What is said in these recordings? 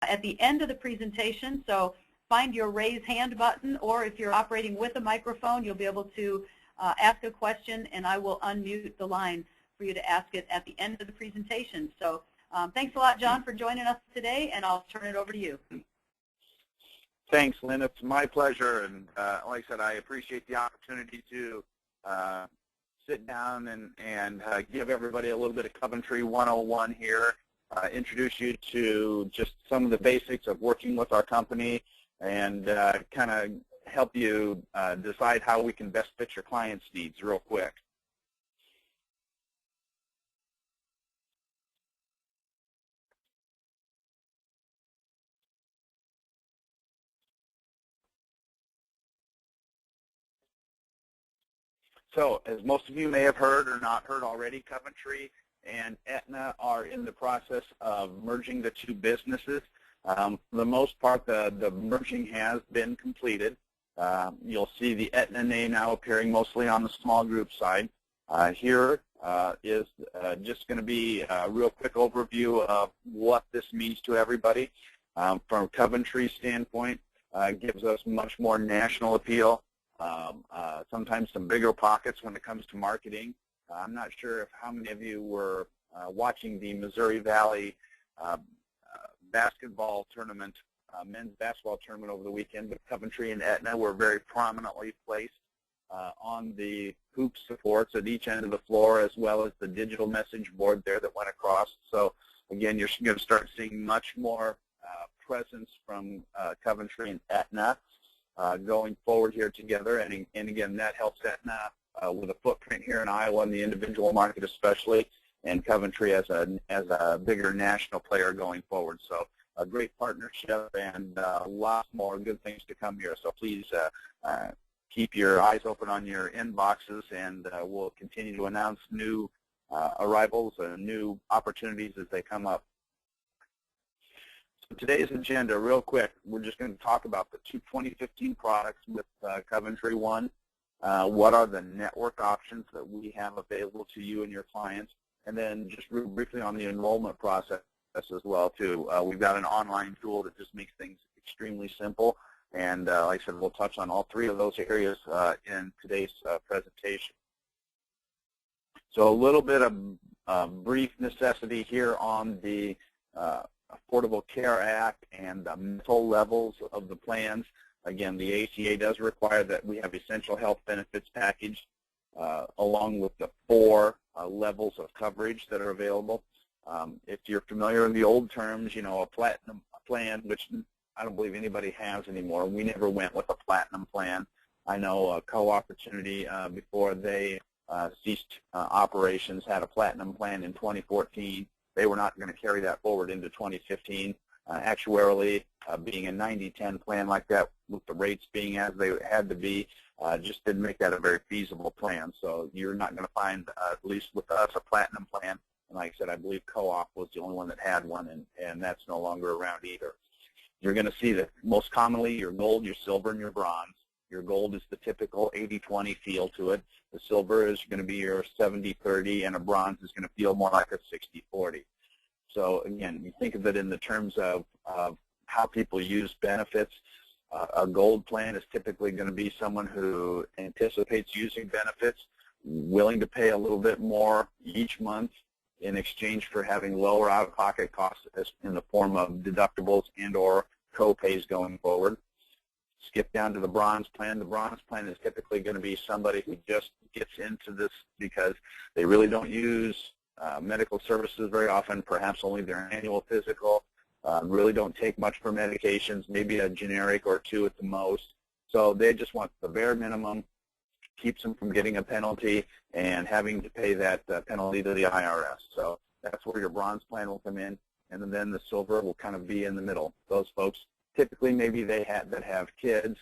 at the end of the presentation, so find your raise hand button, or if you're operating with a microphone, you'll be able to ask a question, and I will unmute the line for you to ask it at the end of the presentation. So thanks a lot, John, for joining us today, and I'll turn it over to you. Thanks, Lynn. It's my pleasure, and like I said, I appreciate the opportunity to sit down and give everybody a little bit of Coventry 101 here, introduce you to just some of the basics of working with our company, and kind of help you decide how we can best fit your clients' needs real quick. So, as most of you may have heard or not heard already, Coventry and Aetna are in the process of merging the two businesses. For the most part, the merging has been completed. You'll see the Aetna name now appearing mostly on the small group side. Here is just going to be a real quick overview of what this means to everybody. From Coventry's standpoint, it gives us much more national appeal. Sometimes some bigger pockets when it comes to marketing. I'm not sure if how many of you were watching the Missouri Valley basketball tournament, men's basketball tournament over the weekend, but Coventry and Aetna were very prominently placed on the hoop supports at each end of the floor, as well as the digital message board there that went across. So again, you're going to start seeing much more presence from Coventry and Aetna going forward here together, and again, that helps Aetna with a footprint here in Iowa and the individual market especially, and Coventry as a bigger national player going forward. So a great partnership, and lots more good things to come here. So please keep your eyes open on your inboxes, and we'll continue to announce new arrivals and new opportunities as they come up. Today's agenda, real quick, we're just going to talk about the two 2015 products with Coventry One. What are the network options that we have available to you and your clients? And then just real briefly on the enrollment process as well, too. We've got an online tool that just makes things extremely simple. And like I said, we'll touch on all three of those areas in today's presentation. So a little bit of brief necessity here on the Affordable Care Act and the mental levels of the plans. Again, the ACA does require that we have essential health benefits package along with the 4 levels of coverage that are available. If you're familiar with the old terms, you know, a platinum plan, which I don't believe anybody has anymore. We never went with a platinum plan. I know Co-Opportunity, before they ceased operations, had a platinum plan in 2014. They were not going to carry that forward into 2015. Actuarially, being a 90-10 plan like that, with the rates being as they had to be, just didn't make that a very feasible plan. So you're not going to find, at least with us, a platinum plan. And like I said, I believe Co-op was the only one that had one, and that's no longer around either. You're going to see that most commonly your gold, your silver, and your bronze. Your gold is the typical 80-20 feel to it. The silver is going to be your 70-30, and a bronze is going to feel more like a 60-40. So again, you think of it in the terms of how people use benefits. A gold plan is typically going to be someone who anticipates using benefits, willing to pay a little bit more each month in exchange for having lower out-of-pocket costs in the form of deductibles and or co-pays going forward. Skip down to the bronze plan. The bronze plan is typically going to be somebody who just gets into this because they really don't use medical services very often, perhaps only their annual physical, really don't take much for medications, maybe a generic or 2 at the most. So they just want the bare minimum, keeps them from getting a penalty and having to pay that penalty to the IRS. So that's where your bronze plan will come in, and then the silver will kind of be in the middle. Those folks, typically maybe they have kids.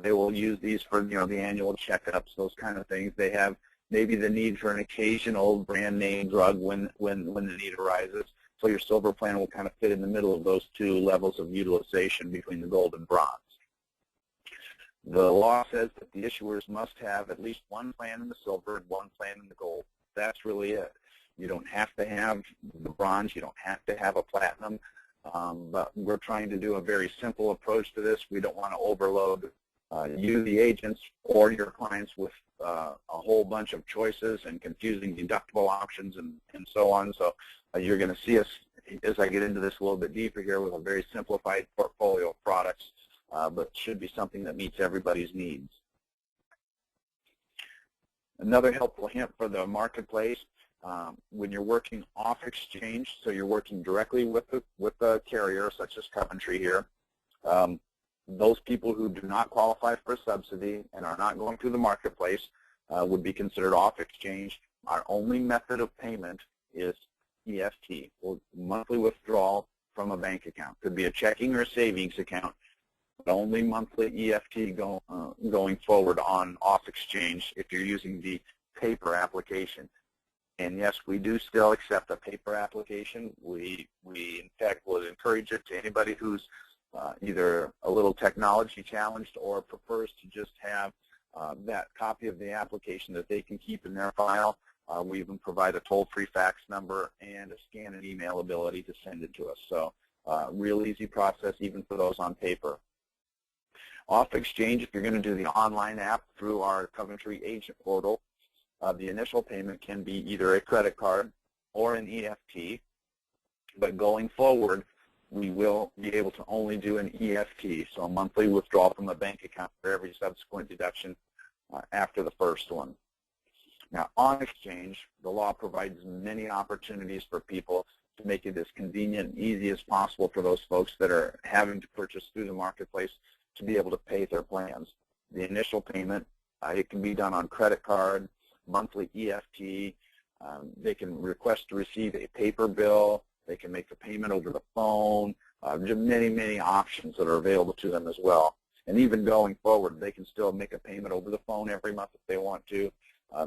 They will use these for, you know, the annual checkups, those kind of things. They have maybe the need for an occasional brand name drug when the need arises. So your silver plan will kind of fit in the middle of those 2 levels of utilization between the gold and bronze. The law says that the issuers must have at least 1 plan in the silver and 1 plan in the gold. That's really it. You don't have to have the bronze. You don't have to have a platinum. but we're trying to do a very simple approach to this. We don't want to overload you, the agents, or your clients with a whole bunch of choices and confusing deductible options and so on. So you're going to see us, as I get into this a little bit deeper here, with a very simplified portfolio of products, but should be something that meets everybody's needs. Another helpful hint for the marketplace, when you're working off exchange, so you're working directly with the carrier, such as Coventry here, those people who do not qualify for a subsidy and are not going through the marketplace would be considered off exchange. Our only method of payment is EFT, or monthly withdrawal from a bank account. Could be a checking or a savings account, but only monthly EFT going forward on off exchange if you're using the paper application. And yes, we do still accept a paper application. We in fact would encourage it to anybody who's either a little technology challenged or prefers to just have that copy of the application that they can keep in their file. We even provide a toll-free fax number and a scan and email ability to send it to us. So real easy process even for those on paper. Off exchange, if you're going to do the online app through our Coventry agent portal, the initial payment can be either a credit card or an EFT, but going forward, we will be able to only do an EFT, so a monthly withdrawal from a bank account for every subsequent deduction after the first one. Now, on exchange, the law provides many opportunities for people to make it as convenient and easy as possible for those folks that are having to purchase through the marketplace to be able to pay their plans. The initial payment, it can be done on credit card, monthly EFT. They can request to receive a paper bill. They can make the payment over the phone. Just many, many options that are available to them as well. And even going forward, they can still make a payment over the phone every month if they want to.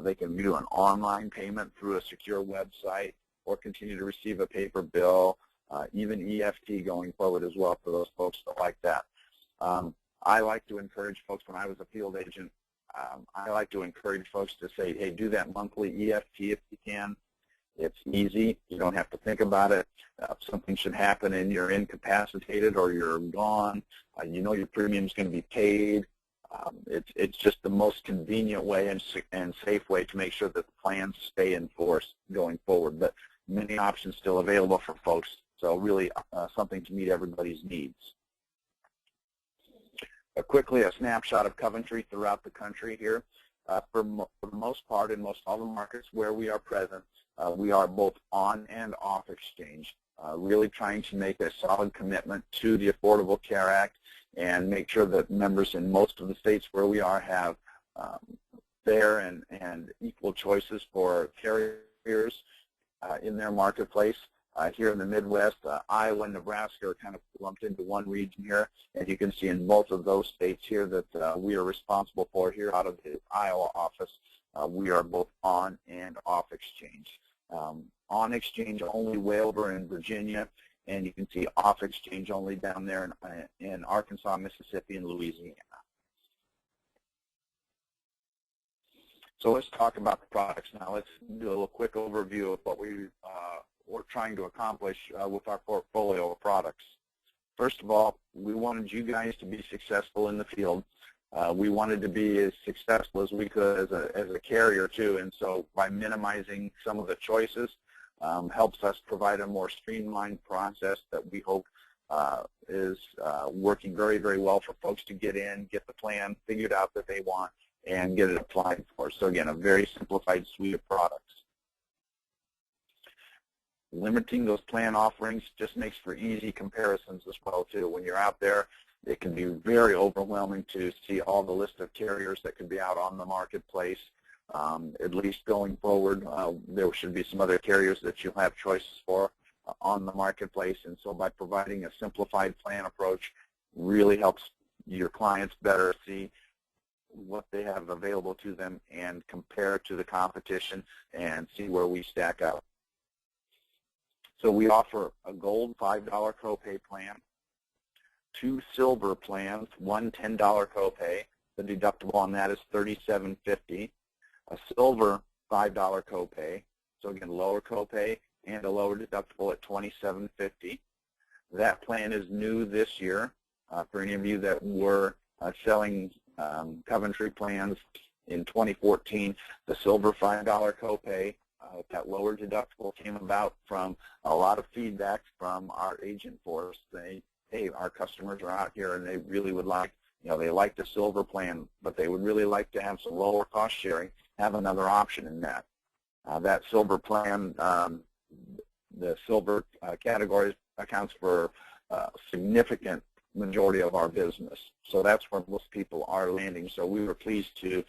They can do an online payment through a secure website or continue to receive a paper bill, even EFT going forward as well for those folks that like that. I like to encourage folks, when I was a field agent, I like to encourage folks to say, hey, do that monthly EFT if you can. It's easy. You don't have to think about it. If something should happen and you're incapacitated or you're gone, you know your premium's going to be paid. It's just the most convenient way and safe way to make sure that the plans stay in force going forward. But many options still available for folks, so really something to meet everybody's needs. Quickly, a snapshot of Coventry throughout the country here. For the most part, in most all the markets where we are present, we are both on and off exchange, really trying to make a solid commitment to the Affordable Care Act and make sure that members in most of the states where we are have fair and equal choices for carriers in their marketplace. Here in the Midwest, Iowa and Nebraska are kind of lumped into one region here, and you can see in both of those states here that we are responsible for here out of the Iowa office. We are both on and off exchange. On exchange only way over in Virginia, and you can see off exchange only down there in Arkansas, Mississippi, and Louisiana. So let's talk about the products now. Let's do a little quick overview of what we're trying to accomplish with our portfolio of products. First of all, we wanted you guys to be successful in the field. We wanted to be as successful as we could as a carrier too, and so by minimizing some of the choices helps us provide a more streamlined process that we hope is working very, very well for folks to get in, get the plan figured out that they want, and get it applied for. So again, a very simplified suite of products. Limiting those plan offerings just makes for easy comparisons as well too. When you're out there, it can be very overwhelming to see all the list of carriers that could be out on the marketplace. At least going forward, there should be some other carriers that you'll have choices for on the marketplace, and so by providing a simplified plan approach really helps your clients better see what they have available to them and compare to the competition and see where we stack up. So we offer a gold $5 copay plan, 2 silver plans, one $10 copay. The deductible on that is $37.50. A silver $5 copay, so again, lower copay and a lower deductible at $27.50. That plan is new this year. For any of you that were selling Coventry plans in 2014, the silver $5 copay, that lower deductible came about from a lot of feedback from our agent force saying, hey, our customers are out here and they really would like, they like the silver plan, but they would really like to have some lower cost sharing, have another option in that. That silver plan, the silver category accounts for a significant majority of our business. So that's where most people are landing. So we were pleased to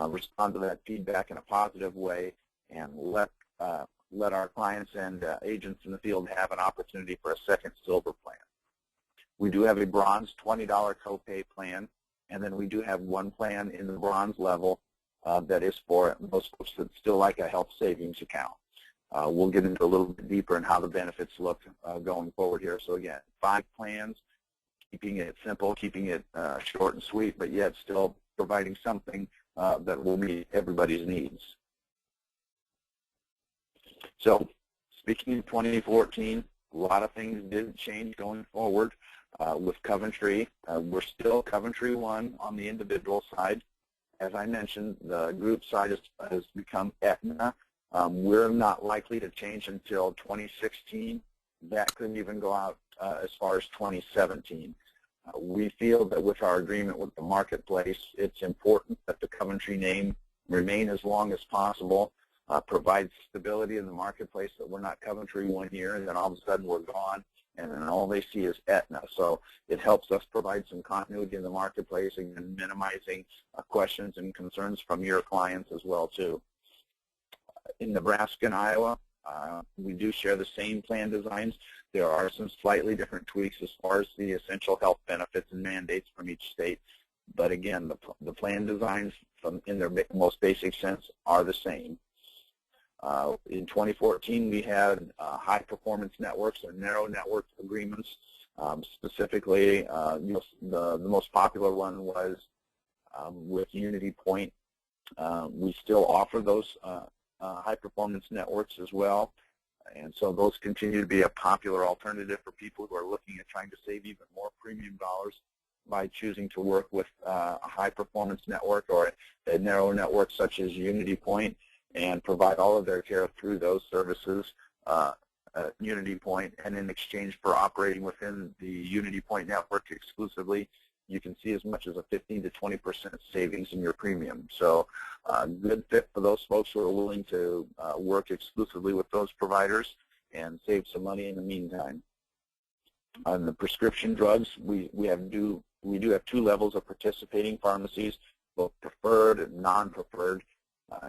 respond to that feedback in a positive way and let our clients and agents in the field have an opportunity for a second silver plan. We do have a bronze $20 copay plan, and then we do have one plan in the bronze level that is for those folks that still like a health savings account. We'll get into a little bit deeper in how the benefits look going forward here. So again, 5 plans, keeping it simple, keeping it short and sweet, but yet still providing something that will meet everybody's needs. So speaking of 2014, a lot of things did change going forward with Coventry. We're still Coventry 1 on the individual side. As I mentioned, the group side has become Aetna. We're not likely to change until 2016. That could even go out as far as 2017. We feel that with our agreement with the marketplace, it's important that the Coventry name remain as long as possible, provide stability in the marketplace, that we're not Coventry 1 year and then all of a sudden we're gone and then all they see is Aetna. So it helps us provide some continuity in the marketplace and minimizing questions and concerns from your clients as well too. In Nebraska and Iowa, we do share the same plan designs. There are some slightly different tweaks as far as the essential health benefits and mandates from each state. But again, the plan designs in their most basic sense are the same. In 2014, we had high performance networks or narrow network agreements. Specifically, the most popular one was with Unity Point. We still offer those high performance networks as well. And so those continue to be a popular alternative for people who are looking at trying to save even more premium dollars by choosing to work with a high-performance network or a narrow network such as Unity Point and provide all of their care through those services, Unity Point, and in exchange for operating within the Unity Point network exclusively, you can see as much as a 15 to 20% savings in your premium. So good fit for those folks who are willing to work exclusively with those providers and save some money in the meantime. On the prescription drugs, we do have 2 levels of participating pharmacies, both preferred and non-preferred.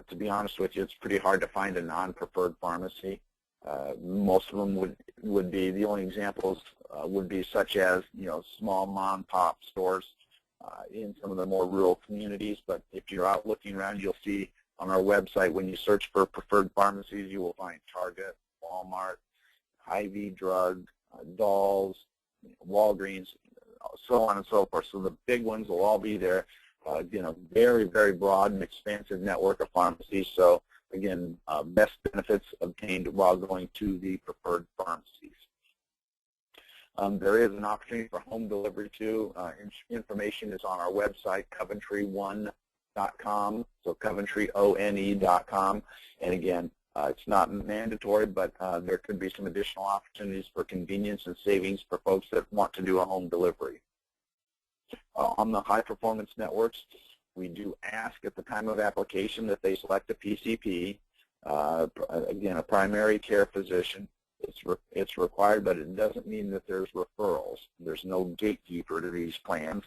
To be honest with you, it's pretty hard to find a non-preferred pharmacy. Most of them would be, the only examples would be such as, small mom-and-pop stores in some of the more rural communities. But if you're out looking around, you'll see on our website, when you search for preferred pharmacies, you will find Target, Walmart, Hy-Vee Drug, Dolls, Walgreens, so on and so forth. So the big ones will all be there. Very, very broad and expansive network of pharmacies. So again, best benefits obtained while going to the preferred pharmacies. There is an opportunity for home delivery too. Information is on our website, coventry1.com, so coventryone.com. And again, it's not mandatory, but there could be some additional opportunities for convenience and savings for folks that want to do a home delivery. On the high-performance networks, we do ask at the time of application that they select a PCP, again, a primary care physician. It's required, but it doesn't mean that there's referrals. There's no gatekeeper to these plans.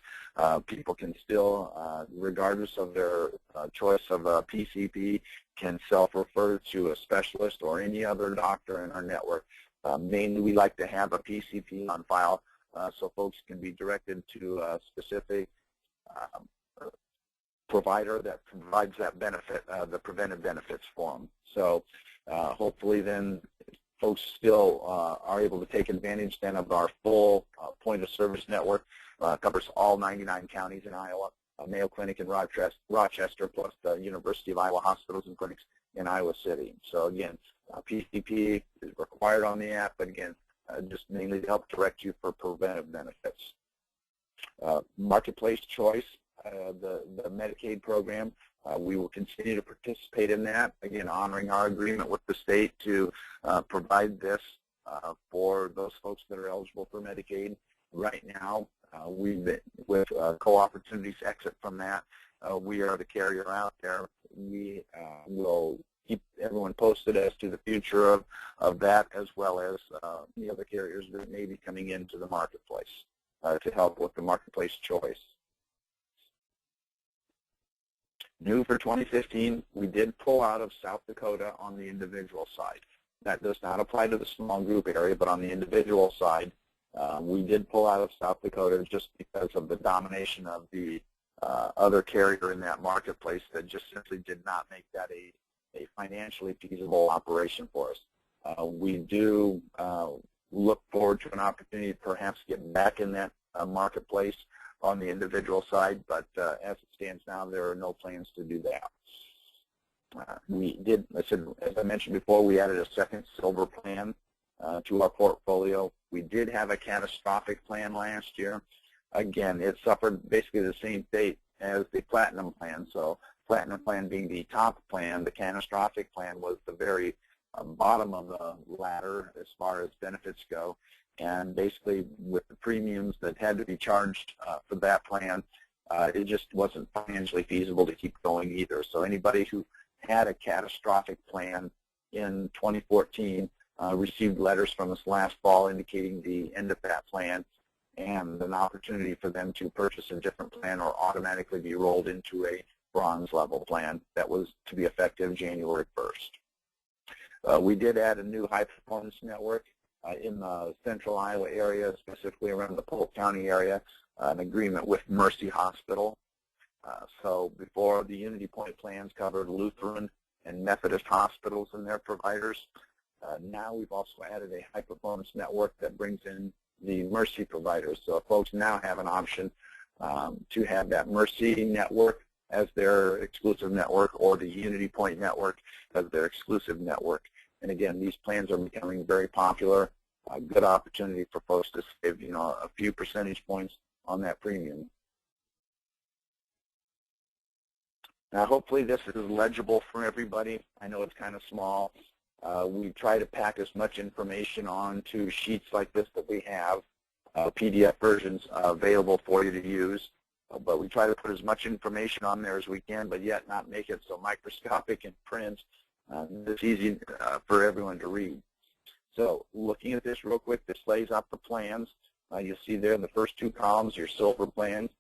People can still, regardless of their choice of a PCP, can self-refer to a specialist or any other doctor in our network. Mainly, we like to have a PCP on file so folks can be directed to a specific provider that provides that benefit, the preventive benefits for them. So hopefully then folks still are able to take advantage then of our full point-of-service network. Covers all 99 counties in Iowa, a Mayo Clinic in Rochester, plus the University of Iowa hospitals and clinics in Iowa City. So again, PCP is required on the app, but again, just mainly to help direct you for preventive benefits. Marketplace choice, the Medicaid program, we will continue to participate in that, again, honoring our agreement with the state to provide this for those folks that are eligible for Medicaid. Right now, with Co-Opportunities exit from that, we are the carrier out there. We will keep everyone posted as to the future of that, as well as the other carriers that may be coming into the marketplace to help with the marketplace choice. New for 2015, we did pull out of South Dakota on the individual side. That does not apply to the small group area, but on the individual side, we did pull out of South Dakota just because of the domination of the other carrier in that marketplace that just simply did not make that a financially feasible operation for us. We do look forward to an opportunity to perhaps get back in that marketplace on the individual side, but as it stands now, there are no plans to do that. We did, as I mentioned before, we added a second silver plan to our portfolio. We did have a catastrophic plan last year. Again, it suffered basically the same fate as the platinum plan. So platinum plan being the top plan, the catastrophic plan was the very bottom of the ladder as far as benefits go. And basically with the premiums that had to be charged for that plan, it just wasn't financially feasible to keep going either. So anybody who had a catastrophic plan in 2014 received letters from us last fall indicating the end of that plan and an opportunity for them to purchase a different plan or automatically be rolled into a bronze level plan that was to be effective January 1st. We did add a new high performance network in the central Iowa area, specifically around the Polk County area, an agreement with Mercy Hospital. So before, the Unity Point plans covered Lutheran and Methodist hospitals and their providers. Now we've also added a high performance network that brings in the Mercy providers. So folks now have an option to have that Mercy network as their exclusive network or the Unity Point network as their exclusive network. And again, these plans are becoming very popular, a good opportunity for folks to save, a few percentage points on that premium. Now, hopefully this is legible for everybody. I know it's kind of small. We try to pack as much information onto sheets like this that we have, PDF versions available for you to use. But we try to put as much information on there as we can, but yet not make it so microscopic in print. It's easy for everyone to read. So looking at this real quick, this lays out the plans. You'll see there in the first two columns your silver plans,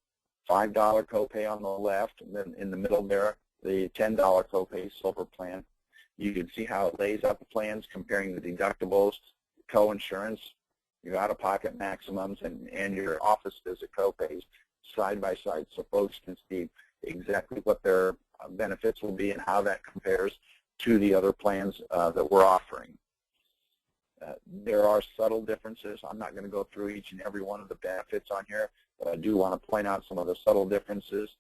$5 copay on the left, and then in the middle there, the $10 copay silver plan. You can see how it lays out the plans comparing the deductibles, co-insurance, your out-of-pocket maximums, and your office visit copays side by side, so folks can see exactly what their benefits will be and how that compares to the other plans that we're offering. There are subtle differences. I'm not going to go through each and every one of the benefits on here, but I do want to point out some of the subtle differences.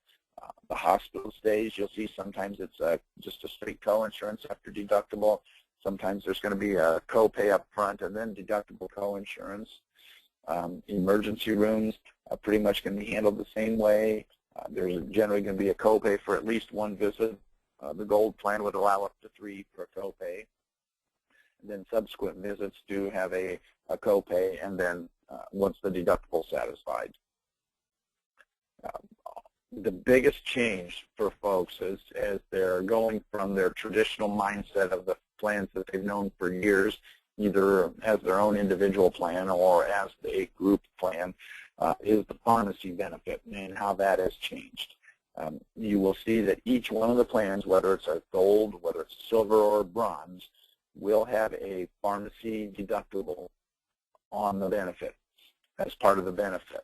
The hospital stays, you'll see sometimes it's just a straight co-insurance after deductible. Sometimes there's going to be a copay up front and then deductible co-insurance. Emergency rooms are pretty much going to be handled the same way. There's generally going to be a copay for at least one visit. The gold plan would allow up to 3 for a copay. And then subsequent visits do have a copay, and then once the deductible is satisfied. The biggest change for folks is as they're going from their traditional mindset of the plans that they've known for years, either as their own individual plan or as a group plan, is the pharmacy benefit and how that has changed. You will see that each one of the plans, whether it's a gold, whether it's silver or bronze, will have a pharmacy deductible on the benefit as part of the benefit.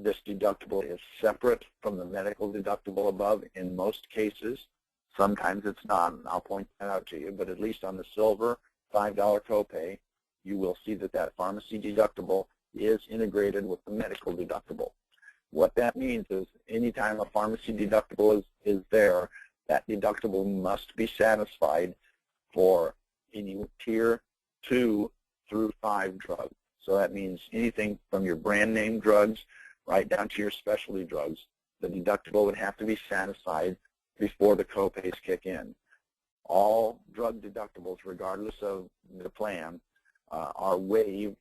This deductible is separate from the medical deductible above in most cases. Sometimes it's not, and I'll point that out to you, but at least on the silver $5 copay, you will see that that pharmacy deductible is integrated with the medical deductible. What that means is anytime a pharmacy deductible is there, that deductible must be satisfied for any tier 2 through 5 drugs. So that means anything from your brand name drugs right down to your specialty drugs. The deductible would have to be satisfied before the copays kick in. All drug deductibles, regardless of the plan, are waived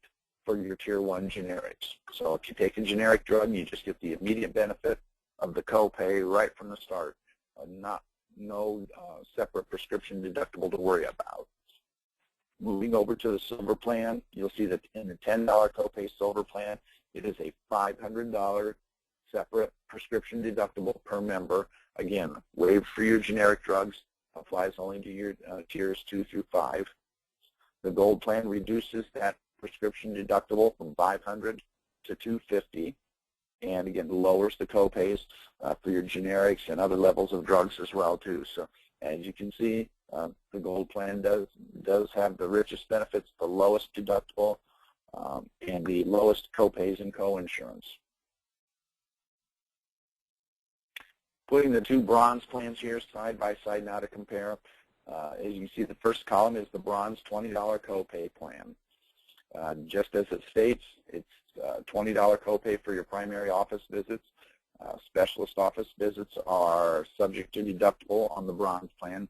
for your Tier 1 generics. So if you take a generic drug, you just get the immediate benefit of the copay right from the start. No separate prescription deductible to worry about. Moving over to the silver plan, you'll see that in the $10 copay silver plan, it is a $500 separate prescription deductible per member. Again, waived for your generic drugs, applies only to your tiers 2 through 5. The gold plan reduces that prescription deductible from $500 to $250, and again lowers the copays for your generics and other levels of drugs as well too. So as you can see, the gold plan does have the richest benefits, the lowest deductible, and the lowest copays and co-insurance. Putting the two bronze plans here side by side now to compare. As you see, the first column is the bronze $20 copay plan. Just as it states, it's $20 copay for your primary office visits. Specialist office visits are subject to deductible on the bronze plan.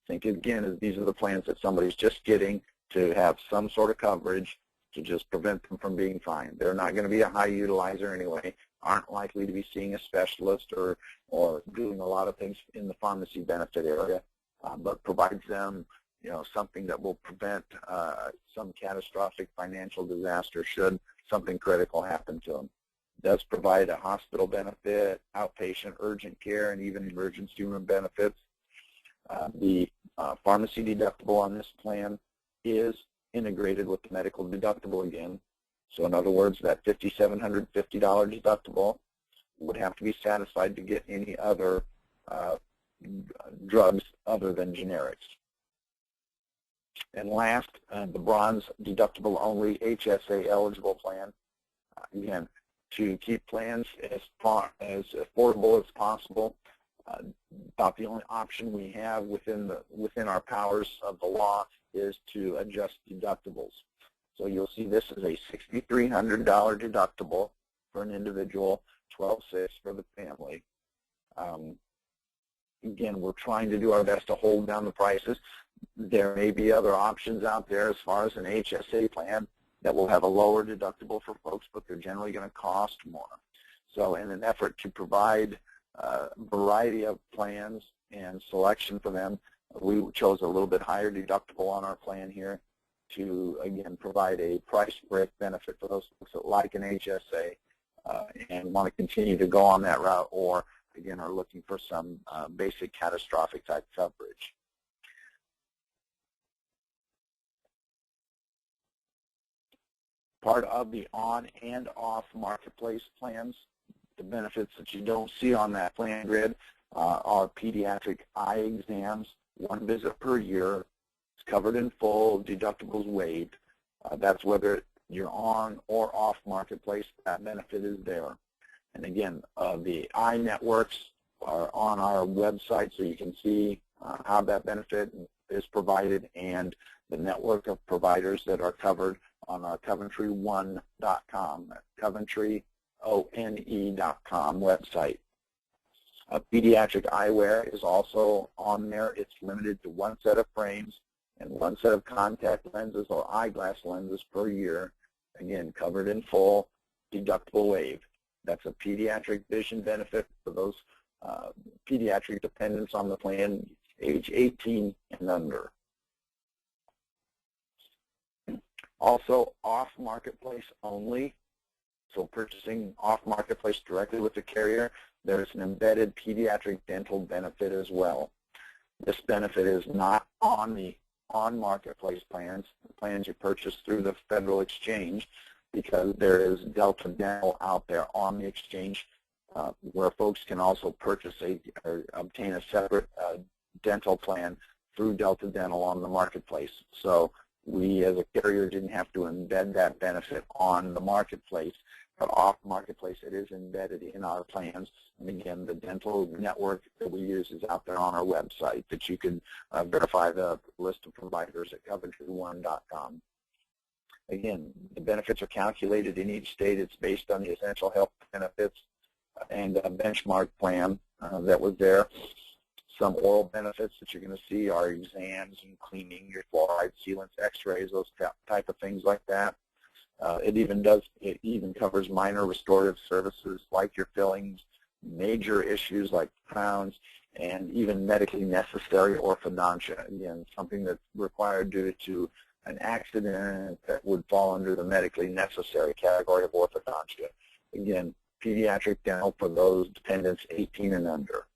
Think again, as these are the plans that somebody's just getting to have some sort of coverage to just prevent them from being fined. They're not going to be a high utilizer anyway, aren't likely to be seeing a specialist or doing a lot of things in the pharmacy benefit area, but provides them something that will prevent some catastrophic financial disaster should something critical happen to them. It does provide a hospital benefit, outpatient, urgent care, and even emergency room benefits. The pharmacy deductible on this plan is integrated with the medical deductible again. So in other words, that $5,750 deductible would have to be satisfied to get any other drugs other than generics. And last, the bronze deductible only HSA eligible plan. Again, to keep plans as affordable as possible. About the only option we have within our powers of the law is to adjust deductibles. So you'll see this is a $6,300 deductible for an individual, $1,260 for the family. Again, we're trying to do our best to hold down the prices. There may be other options out there as far as an HSA plan that will have a lower deductible for folks, but they're generally going to cost more. So in an effort to provide a variety of plans and selection for them, we chose a little bit higher deductible on our plan here to, again, provide a price break benefit for those folks that like an HSA and want to continue to go on that route, or, again, are looking for some basic catastrophic type coverage. Part of the on and off marketplace plans, the benefits that you don't see on that plan grid are pediatric eye exams, 1 visit per year. It's covered in full, deductibles waived. That's whether you're on or off marketplace, that benefit is there. And again, the eye networks are on our website, so you can see how that benefit is provided and the network of providers that are covered on our Coventry1.com, CoventryONE.com website. Pediatric eyewear is also on there. It's limited to 1 set of frames and 1 set of contact lenses or eyeglass lenses per year. Again, covered in full, deductible waived. That's a pediatric vision benefit for those pediatric dependents on the plan, age 18 and under. Also, off-marketplace only, so purchasing off-marketplace directly with the carrier, there's an embedded pediatric dental benefit as well. This benefit is not on the on-marketplace plans, the plans you purchase through the federal exchange, because there is Delta Dental out there on the exchange where folks can also purchase or obtain a separate dental plan through Delta Dental on the marketplace. So we as a carrier didn't have to embed that benefit on the marketplace, but off marketplace it is embedded in our plans. And again, the dental network that we use is out there on our website that you can verify the list of providers at Coventry1.com. Again, the benefits are calculated in each state. It's based on the essential health benefits and a benchmark plan that was there. Some oral benefits that you're going to see are exams and cleaning, your fluoride sealants, x-rays, those type of things like that. It even covers minor restorative services like your fillings, major issues like crowns, and even medically necessary orthodontia. Again, something that's required due to an accident that would fall under the medically necessary category of orthodontia. Again, pediatric dental for those dependents 18 and under.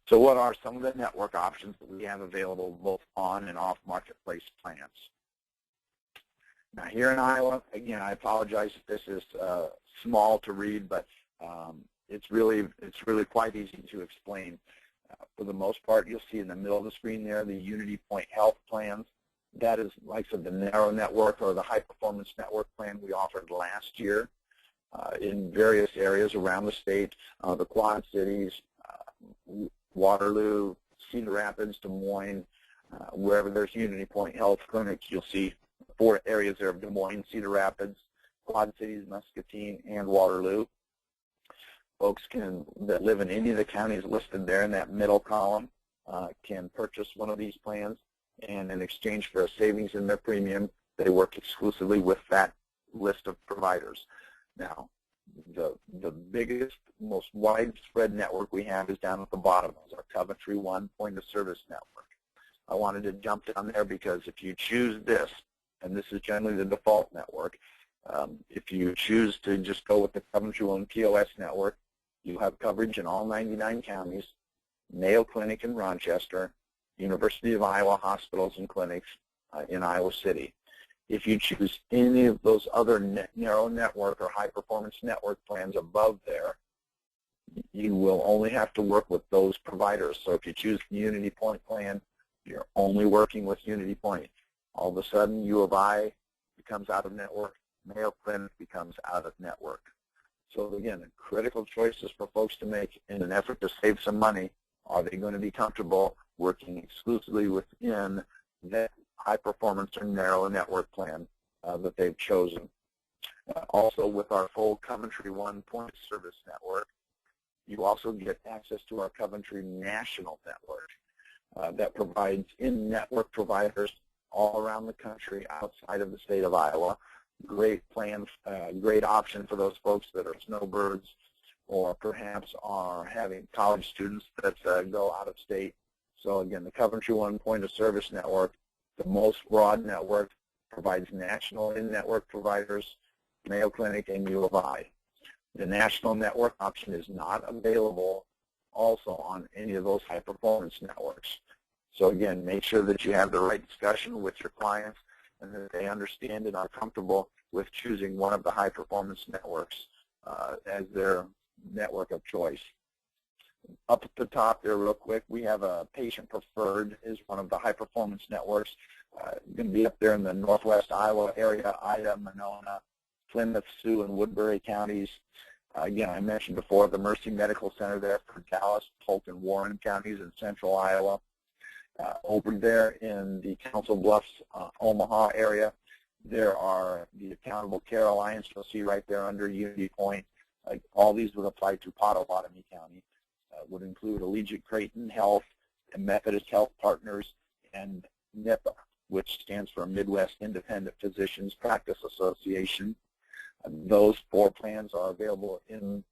So what are some of the network options that we have available both on and off marketplace plans? Now here in Iowa, again, I apologize if this is small to read, but it's really quite easy to explain. For the most part, you'll see in the middle of the screen there the Unity Point Health plans. That is like the narrow network or the high performance network plan we offered last year in various areas around the state, the Quad Cities, Waterloo, Cedar Rapids, Des Moines, wherever there's Unity Point Health Clinic, you'll see 4 areas there of Des Moines, Cedar Rapids, Quad Cities, Muscatine, and Waterloo. Folks that live in any of the counties listed there in that middle column can purchase one of these plans, and in exchange for a savings in their premium, they work exclusively with that list of providers. Now, the biggest, most widespread network we have is down at the bottom. It's our Coventry One Point of Service Network. I wanted to jump down there because if you choose this, and this is generally the default network, if you choose to just go with the Coventry One POS network, you have coverage in all 99 counties, Mayo Clinic in Rochester, University of Iowa hospitals and clinics in Iowa City. If you choose any of those other narrow network or high-performance network plans above there, you will only have to work with those providers. So if you choose the Unity Point plan, you're only working with Unity Point. All of a sudden, U of I becomes out of network, Mayo Clinic becomes out of network. So again, critical choices for folks to make in an effort to save some money. Are they going to be comfortable working exclusively within that high-performance or narrow network plan that they've chosen? Also, with our full Coventry One Point of Service Network, you also get access to our Coventry National Network that provides in-network providers all around the country outside of the state of Iowa. Great plan, great option for those folks that are snowbirds or perhaps are having college students that go out of state. So again, the Coventry One Point of Service Network, the most broad network, provides national in-network providers, Mayo Clinic, and U of I. The national network option is not available also on any of those high-performance networks. So again, make sure that you have the right discussion with your clients and that they understand and are comfortable with choosing one of the high-performance networks as their network of choice. Up at the top there real quick, we have a Patient Preferred is one of the high-performance networks. Going to be up there in the northwest Iowa area, Ida, Monona, Plymouth, Sioux, and Woodbury counties. Again, I mentioned before the Mercy Medical Center there for Dallas, Polk, and Warren counties in central Iowa. Over there in the Council Bluffs, Omaha area, there are the Accountable Care Alliance you'll see right there under Unity Point. All these would apply to Pottawatomie County. Would include Allegiant Creighton Health and Methodist Health Partners and NIPA, which stands for Midwest Independent Physicians Practice Association. Those 4 plans are available in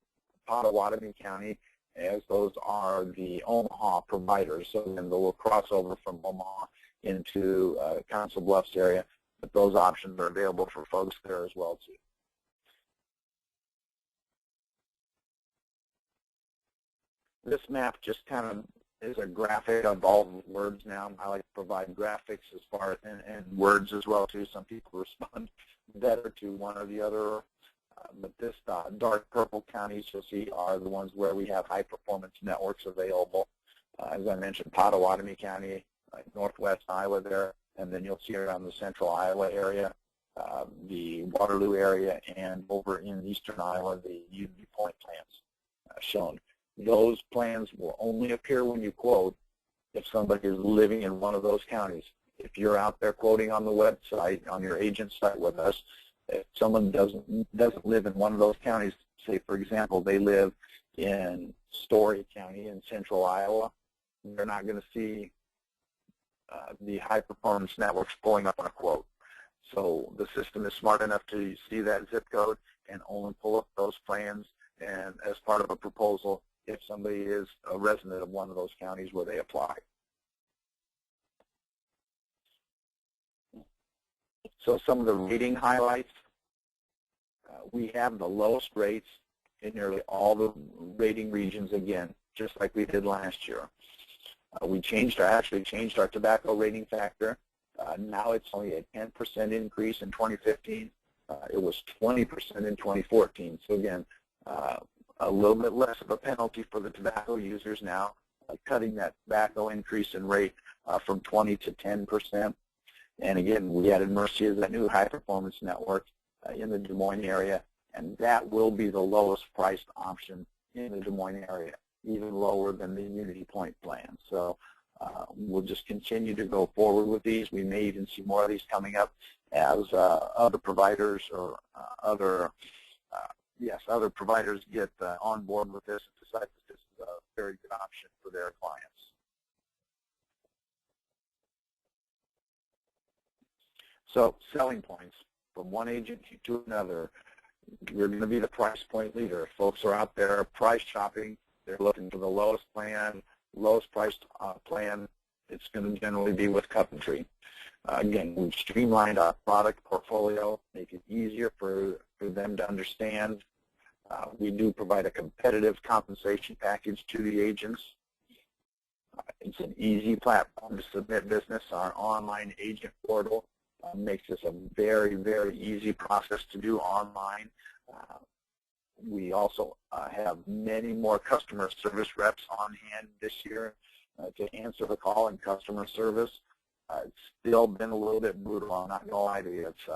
Pottawatomie County, as those are the Omaha providers. So then they will cross over from Omaha into Council Bluffs area, but those options are available for folks there as well too. This map just kind of is a graphic of all the words now. I like to provide graphics as far as and words as well too. Some people respond better to one or the other. But this dark purple counties you'll see are the ones where we have high-performance networks available. As I mentioned, Pottawatomie County, northwest Iowa there, and then you'll see around the central Iowa area, the Waterloo area, and over in eastern Iowa, the Unity Point plans shown. Those plans will only appear when you quote if somebody is living in one of those counties. if you're out there quoting on the website, on your agent site with us, if someone doesn't live in one of those counties, say for example they live in Story County in central Iowa, they're not going to see the high performance networks pulling up on a quote. So the system is smart enough to see that zip code and only pull up those plans and as part of a proposal if somebody is a resident of one of those counties where they apply. So some of the rating highlights, we have the lowest rates in nearly all the rating regions again, just like we did last year. We actually changed our tobacco rating factor. Now it's only a 10% increase in 2015. It was 20% in 2014. So again, a little bit less of a penalty for the tobacco users now, cutting that tobacco increase in rate from 20 to 10%. And again, we added Mercy as a new high-performance network in the Des Moines area, and that will be the lowest priced option in the Des Moines area, even lower than the Unity Point plan. So we'll just continue to go forward with these. We may even see more of these coming up as other providers or other providers get on board with this and decide that this is a very good option for their clients. So selling points from one agent to another. You're going to be the price point leader. Folks are out there price shopping. They're looking for the lowest plan, lowest priced plan. It's going to generally be with Coventry. Again, we've streamlined our product portfolio, make it easier for them to understand. We do provide a competitive compensation package to the agents. It's an easy platform to submit business. Our online agent portal makes this a very, very easy process to do online. We also have many more customer service reps on hand this year to answer the call in customer service. It's still been a little bit brutal, I'm not going to lie to you. It's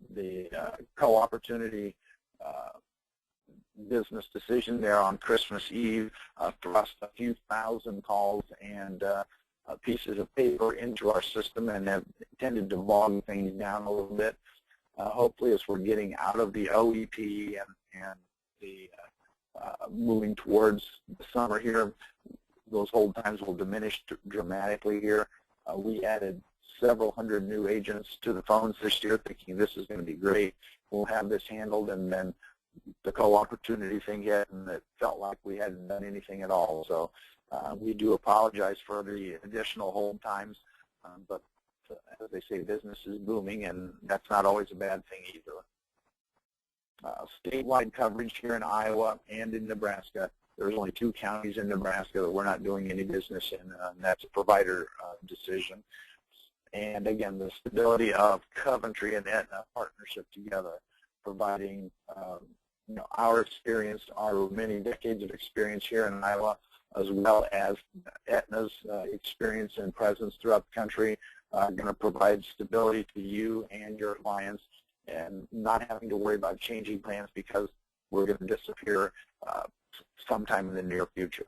the co-opportunity business decision there on Christmas Eve thrust a few thousand calls and pieces of paper into our system and have tended to bog things down a little bit. Hopefully, as we're getting out of the OEP and the moving towards the summer here, those hold times will diminish dramatically here. We added several hundred new agents to the phones this year thinking this is going to be great. We'll have this handled, and then the co-opportunity thing hit, and it felt like we hadn't done anything at all. So we do apologize for the additional hold times, but as they say, business is booming, and that's not always a bad thing either. Statewide coverage here in Iowa and in Nebraska. There's only 2 counties in Nebraska that we're not doing any business in, and that's a provider decision. And again, the stability of Coventry and Aetna partnership together, providing our experience, our many decades of experience here in Iowa, as well as Aetna's experience and presence throughout the country, going to provide stability to you and your clients, and not having to worry about changing plans because we're going to disappear sometime in the near future.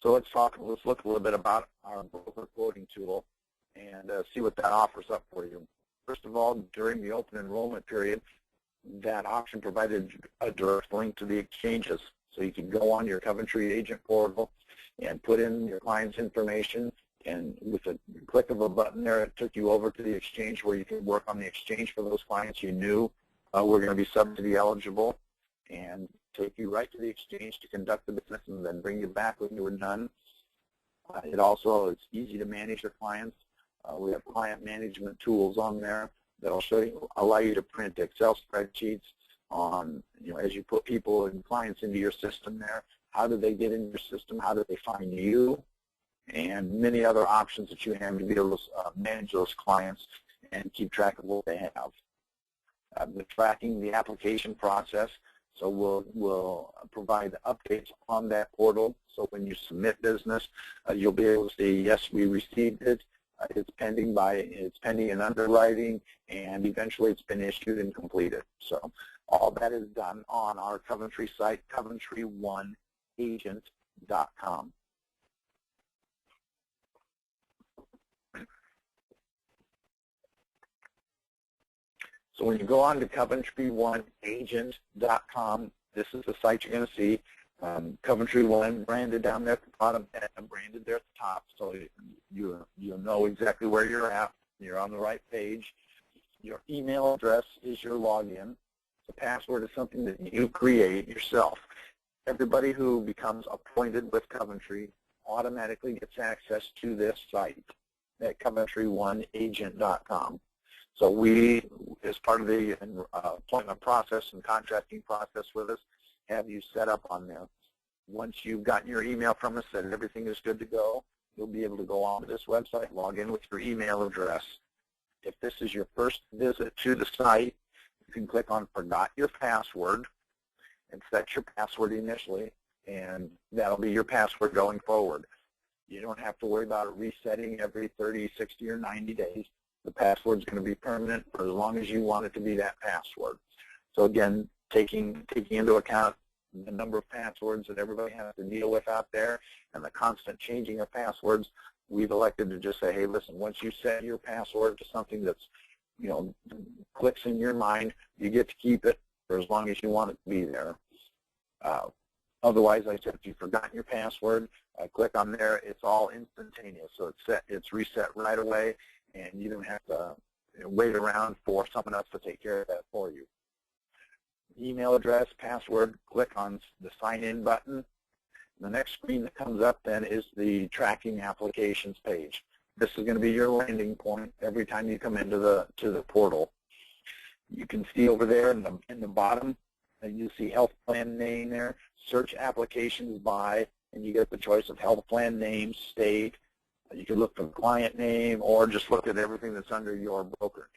So let's look a little bit about our broker quoting tool and see what that offers up for you. First of all, during the open enrollment period, that option provided a direct link to the exchanges. So you can go on your Coventry agent portal and put in your client's information, and with a click of a button there, it took you over to the exchange where you could work on the exchange for those clients you knew were going to be subsidy eligible, and take you right to the exchange to conduct the business and then bring you back when you were done. It also is easy to manage your clients. We have client management tools on there that will allow you to print Excel spreadsheets on, as you put people and clients into your system there, how do they get in your system, how do they find you, and many other options that you have to be able to manage those clients and keep track of what they have. The tracking the application process, so we'll provide updates on that portal. So when you submit business, you'll be able to say, yes, we received it. It's pending in underwriting, and eventually it's been issued and completed. So all that is done on our Coventry site, CoventryOneAgent.com. So when you go on to CoventryOneAgent.com, this is the site you're going to see. Coventry One branded down there at the bottom, Aetna branded there at the top, so you'll know exactly where you're at. You're on the right page. Your email address is your login. The password is something that you create yourself. Everybody who becomes appointed with Coventry automatically gets access to this site at CoventryOneAgent.com. So we, as part of the appointment process and contracting process with us, have you set up on there. Once you've gotten your email from us that everything is good to go, you'll be able to go on to this website, log in with your email address. If this is your first visit to the site, you can click on Forgot Your Password and set your password initially, and that'll be your password going forward. You don't have to worry about it resetting every 30, 60, or 90 days. The password's going to be permanent for as long as you want it to be that password. So again, taking into account the number of passwords that everybody has to deal with out there and the constant changing of passwords, we've elected to just say, hey, listen, once you set your password to something that's, clicks in your mind, you get to keep it for as long as you want it to be there. Otherwise, like I said, if you've forgotten your password, click on there. It's all instantaneous, so it's reset right away, and you don't have to wait around for someone else to take care of that for you. Email address, password, click on the sign in button. The next screen that comes up then is the tracking applications page. This is going to be your landing point every time you come into the portal. You can see over there in the bottom, you see health plan name there, search applications by, and you get the choice of health plan name, state. You can look for the client name or just look at everything that's under your broker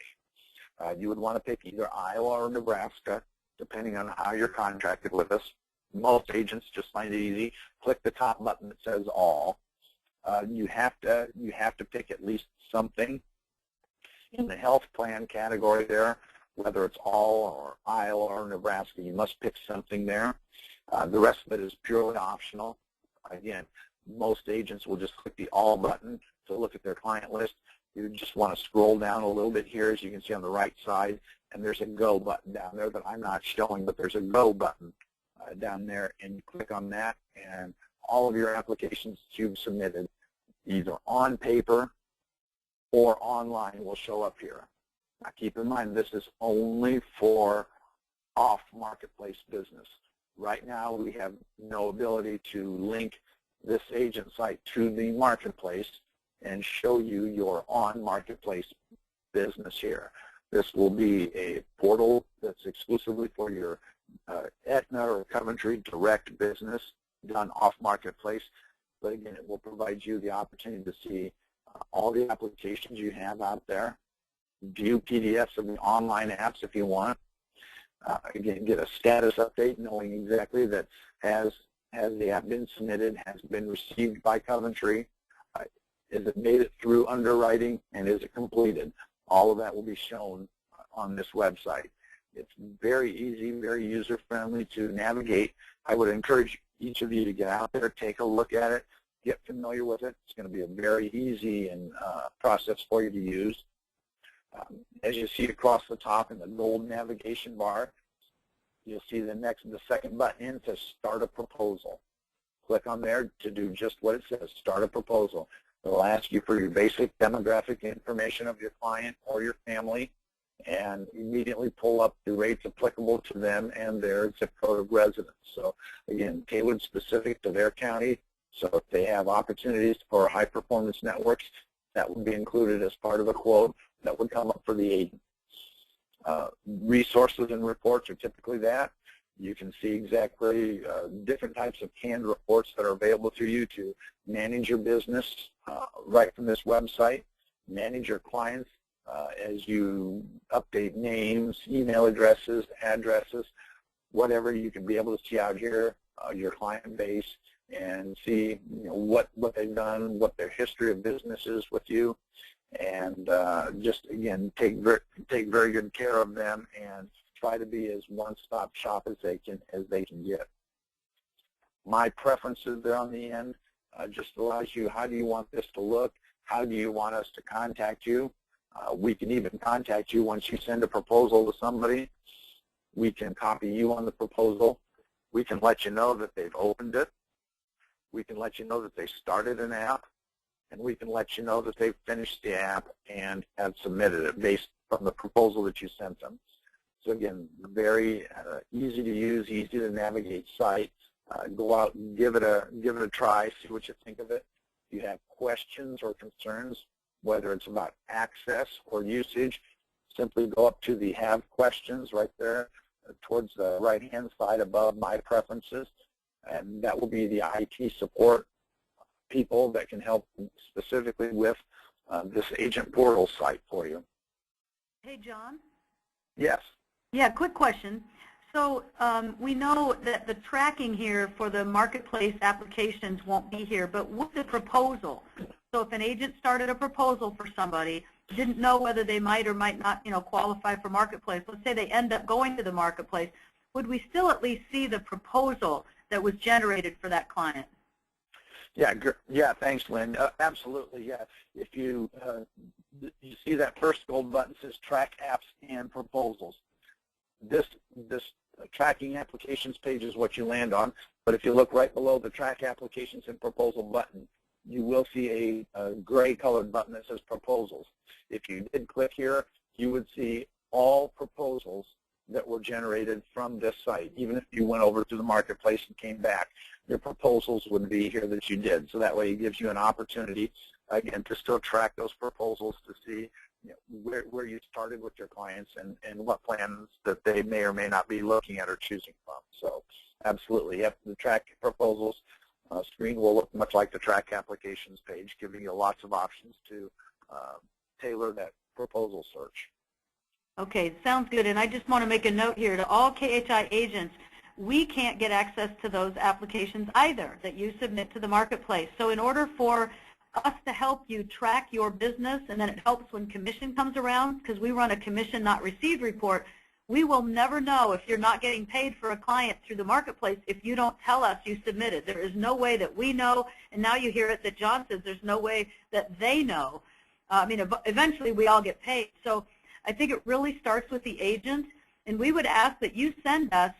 name. You would want to pick either Iowa or Nebraska, depending on how you're contracted with us. Most agents just find it easy. Click the top button that says all. You have to pick at least something in the health plan category there, whether it's all or Iowa or Nebraska. You must pick something there. The rest of it is purely optional. Again, most agents will just click the all button to look at their client list. You just want to scroll down a little bit here, as you can see on the right side, and there's a go button down there that I'm not showing, but there's a go button down there, and you click on that, and all of your applications that you've submitted, either on paper or online, will show up here. Now keep in mind, this is only for off-marketplace business. Right now, we have no ability to link this agent site to the marketplace and show you your on-marketplace business here. This will be a portal that's exclusively for your Aetna or Coventry direct business done off-marketplace. But again, it will provide you the opportunity to see all the applications you have out there, view PDFs of the online apps if you want. Again, get a status update knowing exactly that has the app been submitted, has been received by Coventry, is it made it through underwriting, and is it completed? All of that will be shown on this website. It's very easy, very user-friendly to navigate. I would encourage each of you to get out there, take a look at it, get familiar with it. It's going to be a very easy and process for you to use. As you see across the top in the gold navigation bar, you'll see the second button in says Start a Proposal. Click on there to do just what it says, Start a Proposal. It'll ask you for your basic demographic information of your client or your family, and immediately pull up the rates applicable to them and their zip code of residence. So again, tailored specific to their county. So if they have opportunities for high-performance networks, that would be included as part of a quote that would come up for the agent. Resources and reports are typically that. You can see exactly different types of canned reports that are available to you to manage your business right from this website, manage your clients as you update names, email addresses, addresses, whatever. You can be able to see out here your client base and see what they've done, what their history of business is with you, and just again take very good care of them and try to be as one-stop shop as they can get. My preferences there on the end just allows you, how do you want this to look? How do you want us to contact you? We can even contact you once you send a proposal to somebody. We can copy you on the proposal. We can let you know that they've opened it. We can let you know that they started an app. And we can let you know that they've finished the app and have submitted it based on the proposal that you sent them. So again, very easy to use, easy to navigate site. Go out and give it a try, see what you think of it. If you have questions or concerns, whether it's about access or usage, simply go up to the Have Questions right there towards the right-hand side above My Preferences, and that will be the IT support people that can help specifically with this agent portal site for you. Hey, John? Yes. Yeah, quick question. So we know that the tracking here for the marketplace applications won't be here, but with the proposal, so if an agent started a proposal for somebody, didn't know whether they might or might not, qualify for marketplace, let's say they end up going to the marketplace, would we still at least see the proposal that was generated for that client? Yeah, thanks, Lynn. Absolutely, yeah. If you see that first gold button says Track Apps and Proposals. This Tracking Applications page is what you land on, but if you look right below the Track Applications and Proposal button, you will see a gray colored button that says Proposals. If you did click here, you would see all proposals that were generated from this site. Even if you went over to the marketplace and came back, your proposals would be here that you did. So that way it gives you an opportunity, again, to still track those proposals to see where you started with your clients and what plans that they may or may not be looking at or choosing from. So absolutely, yep, the Track Proposals screen will look much like the Track Applications page, giving you lots of options to tailor that proposal search. Okay, sounds good. And I just want to make a note here to all KHI agents, we can't get access to those applications either that you submit to the marketplace. So in order for us to help you track your business, and then it helps when commission comes around, because we run a commission not received report, we will never know if you're not getting paid for a client through the marketplace if you don't tell us you submitted. There is no way that we know, and now you hear it that John says there's no way that they know. Eventually we all get paid. So I think it really starts with the agent, and we would ask that you send us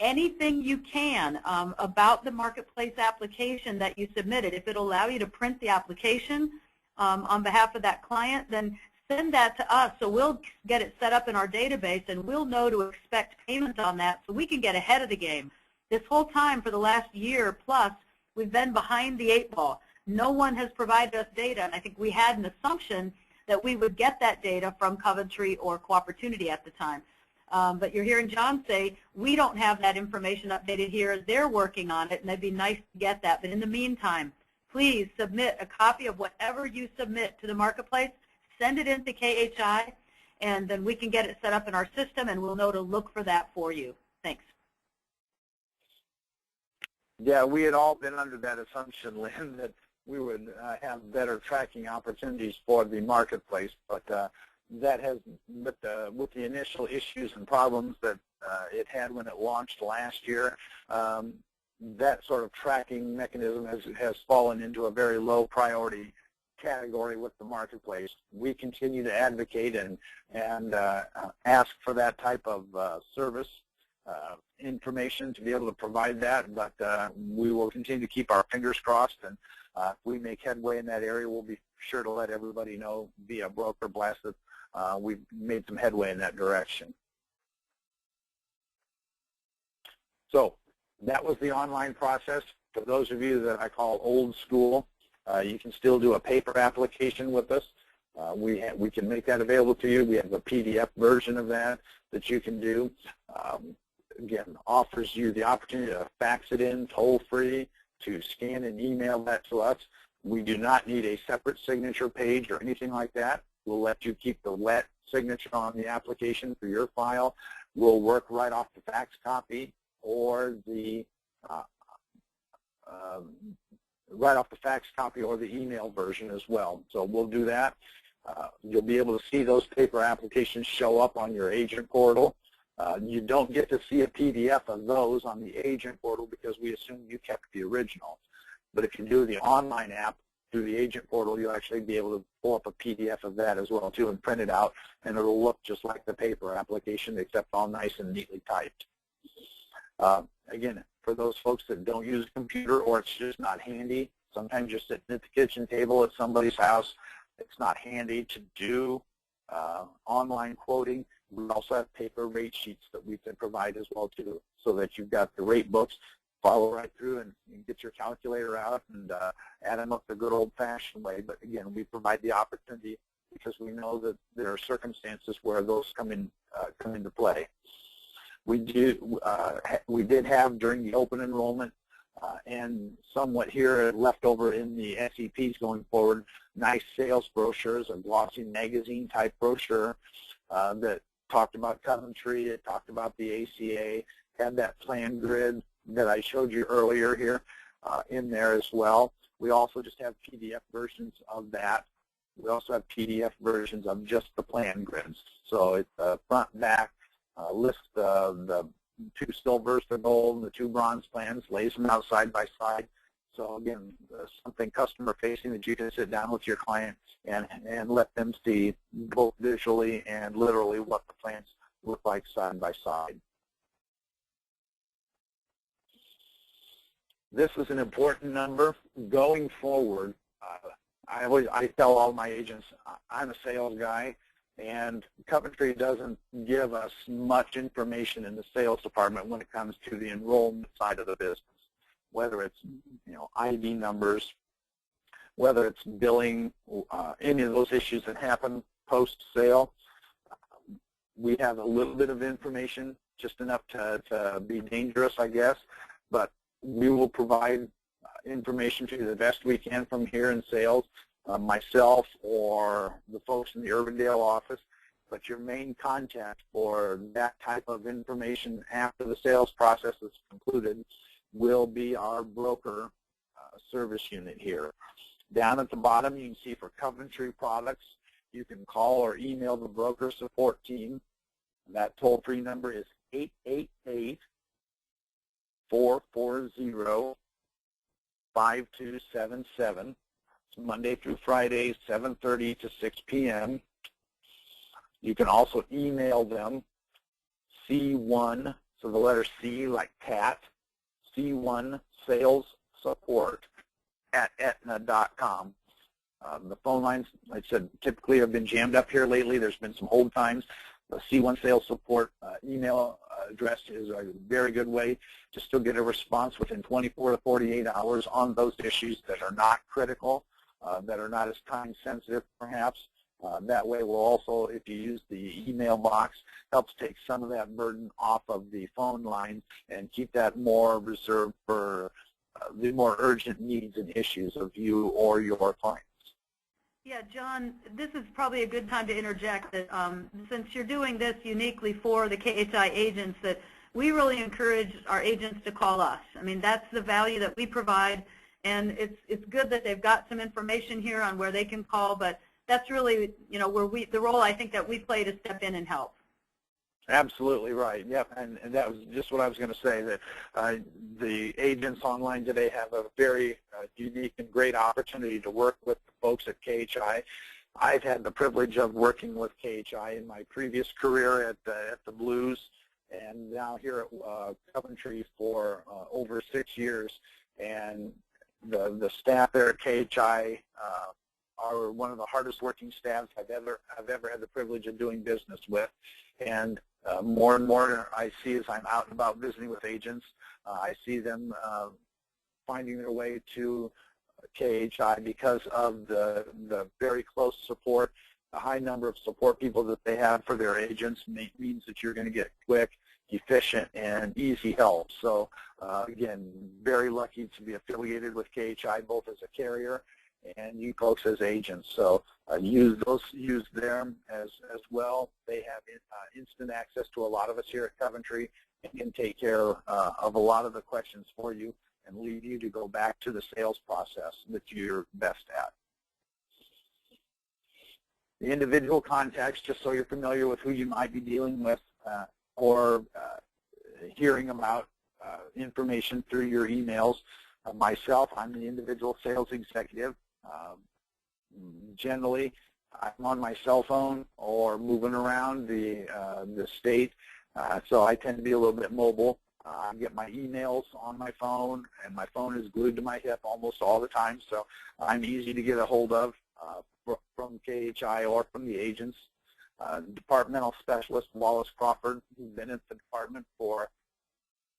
anything you can about the marketplace application that you submitted. If it'll allow you to print the application on behalf of that client, then send that to us so we'll get it set up in our database and we'll know to expect payment on that so we can get ahead of the game. This whole time for the last year plus, we've been behind the 8 ball. No one has provided us data, and I think we had an assumption that we would get that data from Coventry or Co-Opportunity at the time. But you're hearing John say, we don't have that information updated here. They're working on it, and it'd be nice to get that. But in the meantime, please submit a copy of whatever you submit to the marketplace, send it into KHI, and then we can get it set up in our system, and we'll know to look for that for you. Thanks. Yeah, we had all been under that assumption, Lynn, that we would have better tracking opportunities for the marketplace, but with the initial issues and problems that it had when it launched last year, that sort of tracking mechanism has fallen into a very low priority category with the marketplace. We continue to advocate and ask for that type of service information to be able to provide that, but we will continue to keep our fingers crossed, and if we make headway in that area, we'll be sure to let everybody know via broker blast that we've made some headway in that direction. So that was the online process. For those of you that I call old school, you can still do a paper application with us. We can make that available to you. We have a PDF version of that you can do. Again, offers you the opportunity to fax it in toll-free, to scan and email that to us. We do not need a separate signature page or anything like that. We'll let you keep the wet signature on the application for your file. We'll work right off the fax copy or the email version as well. So we'll do that. You'll be able to see those paper applications show up on your agent portal. You don't get to see a PDF of those on the agent portal because we assume you kept the original. But if you do the online app, through the agent portal, you'll actually be able to pull up a PDF of that as well too and print it out, and it'll look just like the paper application except all nice and neatly typed. Again, for those folks that don't use a computer or it's just not handy, sometimes you're sitting at the kitchen table at somebody's house, it's not handy to do online quoting. We also have paper rate sheets that we can provide as well too, so that you've got the rate books, follow right through and get your calculator out and add them up the good old-fashioned way. But again, we provide the opportunity because we know that there are circumstances where those come into play. We did have during the open enrollment and somewhat here left over in the SEPs going forward, nice sales brochures, a glossy magazine type brochure that talked about Coventry, it talked about the ACA, had that plan grid that I showed you earlier here in there as well. We also just have PDF versions of that. We also have PDF versions of just the plan grids. So it's front and back, lists the 2 silvers, the gold, and the 2 bronze plans, lays them out side by side. So again, something customer facing that you can sit down with your client and let them see both visually and literally what the plans look like side by side. This is an important number. Going forward, I tell all my agents, I'm a sales guy, and Coventry doesn't give us much information in the sales department when it comes to the enrollment side of the business, whether it's ID numbers, whether it's billing, any of those issues that happen post-sale. We have a little bit of information, just enough to be dangerous, I guess, but we will provide information to you the best we can from here in sales, myself or the folks in the Urbandale office. But your main contact for that type of information after the sales process is concluded will be our broker service unit here. Down at the bottom, you can see for Coventry products, you can call or email the broker support team. That toll-free number is 888-440-5277. It's Monday through Friday, 7:30 to 6 p.m. You can also email them C1, so the letter C like cat, C1 sales support at Aetna.com. The phone lines, like I said, typically have been jammed up here lately. There's been some hold times. The C1 sales support email address is a very good way to still get a response within 24 to 48 hours on those issues that are not critical, that are not as time sensitive perhaps. That way will also, if you use the email box, helps take some of that burden off of the phone line and keep that more reserved for the more urgent needs and issues of you or your clients. Yeah, John, this is probably a good time to interject that since you're doing this uniquely for the KHI agents, that we really encourage our agents to call us. I mean, that's the value that we provide, and it's good that they've got some information here on where they can call, but that's really, where the role I think that we play to step in and help. Absolutely right. Yep, and that was just what I was going to say, that the agents online today have a very unique and great opportunity to work with the folks at KHI. I've had the privilege of working with KHI in my previous career at the Blues, and now here at Coventry for over 6 years. And the staff there at KHI are one of the hardest working staffs I've ever had the privilege of doing business with. And more and more I see as I'm out and about visiting with agents, I see them finding their way to KHI because of the very close support. The high number of support people that they have for their agents means that you're going to get quick, efficient, and easy help. So again, very lucky to be affiliated with KHI both as a carrier and you folks as agents. So use them as well. They have instant access to a lot of us here at Coventry and can take care of a lot of the questions for you and leave you to go back to the sales process that you're best at. The individual contacts, just so you're familiar with who you might be dealing with or hearing about information through your emails. Myself, I'm the individual sales executive. Generally, I'm on my cell phone or moving around the state, so I tend to be a little bit mobile. I get my emails on my phone, and my phone is glued to my hip almost all the time, so I'm easy to get a hold of from KHI or from the agents. Departmental specialist Wallace Crawford, who's been at the department for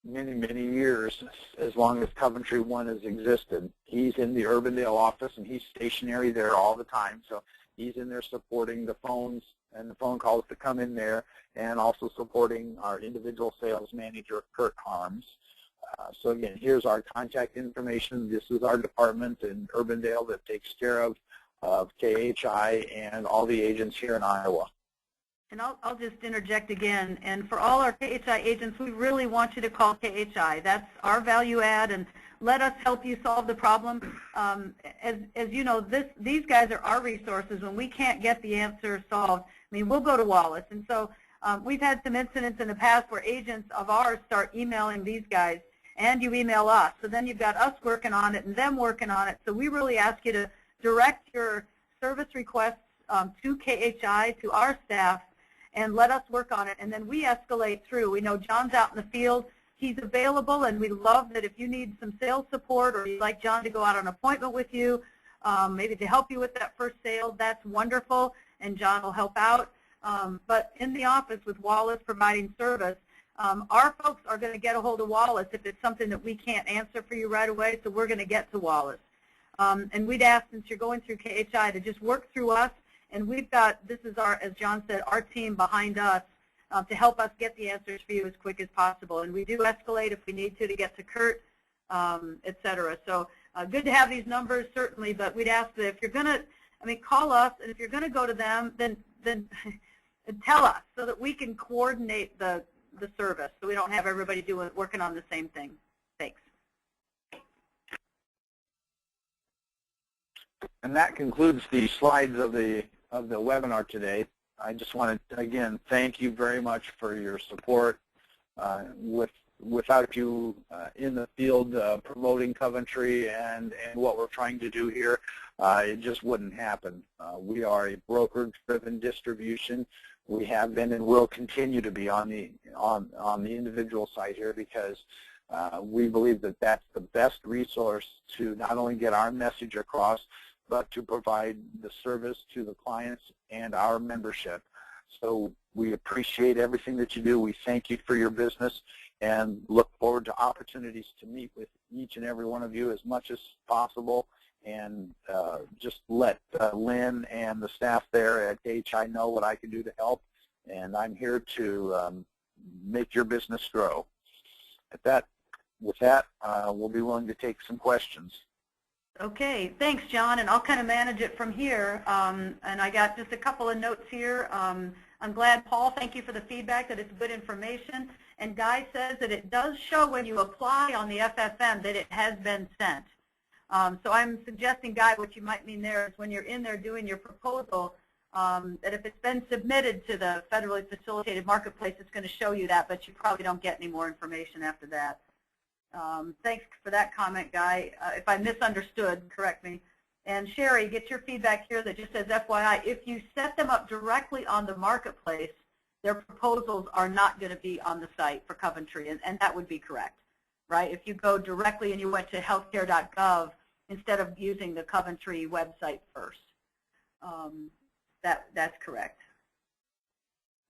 many, many years, as long as Coventry 1 has existed. He's in the Urbandale office, and he's stationary there all the time, so he's in there supporting the phones and the phone calls that come in there, and also supporting our individual sales manager, Kurt Harms. So again, here's our contact information. This is our department in Urbandale that takes care of KHI and all the agents here in Iowa. And I'll just interject again, and for all our KHI agents, we really want you to call KHI. That's our value add, and let us help you solve the problem. As you know, these guys are our resources. When we can't get the answer solved, I mean, we'll go to Wallace. And so we've had some incidents in the past where agents of ours start emailing these guys, and you email us. So then you've got us working on it and them working on it. So we really ask you to direct your service requests to KHI, to our staff, and let us work on it, and then we escalate through. We know John's out in the field. He's available, and we love that if you need some sales support or you'd like John to go out on an appointment with you, maybe to help you with that first sale, that's wonderful, and John will help out. But in the office with Wallace providing service, our folks are going to get a hold of Wallace if it's something that we can't answer for you right away, so we're going to get to Wallace. And we'd ask, since you're going through KHI, to just work through us. And we've got, this is our, as John said, our team behind us to help us get the answers for you as quick as possible. And we do escalate if we need to get to Kurt, et cetera. So good to have these numbers, certainly, but we'd ask that if you're going to, I mean, call us, and if you're going to go to them, then tell us so that we can coordinate the service so we don't have everybody working on the same thing. Thanks. And that concludes the slides of the webinar today. I just want to, again, thank you very much for your support. Without you in the field promoting Coventry and what we're trying to do here, it just wouldn't happen. We are a broker-driven distribution. We have been and will continue to be on the individual side here, because we believe that that's the best resource to not only get our message across, but to provide the service to the clients and our membership. So we appreciate everything that you do. We thank you for your business and look forward to opportunities to meet with each and every one of you as much as possible. And just let Lynn and the staff there at KHI know what I can do to help. And I'm here to make your business grow. With that, we'll be willing to take some questions. Okay, thanks, John, and I'll kind of manage it from here. And I got just a couple of notes here. I'm glad, Paul, thank you for the feedback that it's good information. And Guy says that it does show when you apply on the FFM that it has been sent. So I'm suggesting, Guy, what you might mean there is when you're in there doing your proposal, that if it's been submitted to the federally facilitated marketplace, it's going to show you that, but you probably don't get any more information after that. Thanks for that comment, Guy. If I misunderstood, correct me. And Sherry, get your feedback here that just says, FYI, if you set them up directly on the marketplace, their proposals are not going to be on the site for Coventry, and that would be correct, right? If you go directly and you went to healthcare.gov instead of using the Coventry website first, that's correct.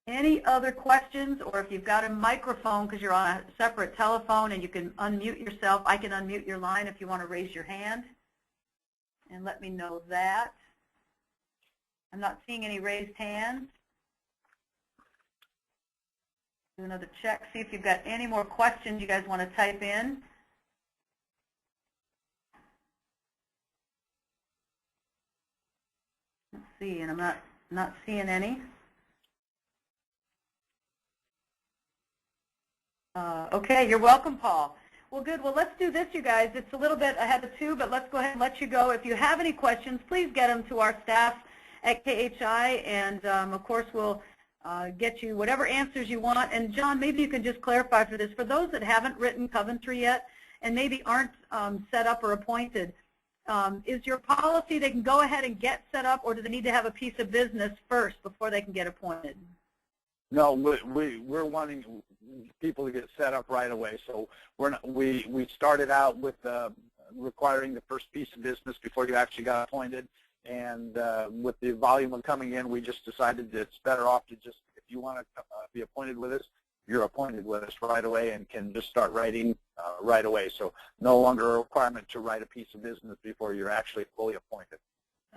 Any other questions, or if you've got a microphone because you're on a separate telephone and you can unmute yourself, I can unmute your line if you want to raise your hand and let me know that. I'm not seeing any raised hands. Do another check, see if you've got any more questions you guys want to type in. Let's see, and I'm not seeing any. Okay, you're welcome, Paul. Well, good. Well, let's do this, you guys. It's a little bit ahead of 2, but let's go ahead and let you go. If you have any questions, please get them to our staff at KHI, and of course, we'll get you whatever answers you want. And John, maybe you can just clarify for this. For those that haven't written Coventry yet and maybe aren't set up or appointed, is your policy they can go ahead and get set up, or do they need to have a piece of business first before they can get appointed? No, we're wanting people to get set up right away. So we started out with requiring the first piece of business before you actually got appointed, and with the volume of coming in, we just decided that it's better off to just, if you want to be appointed with us, you're appointed with us right away and can just start writing right away. So no longer a requirement to write a piece of business before you're actually fully appointed.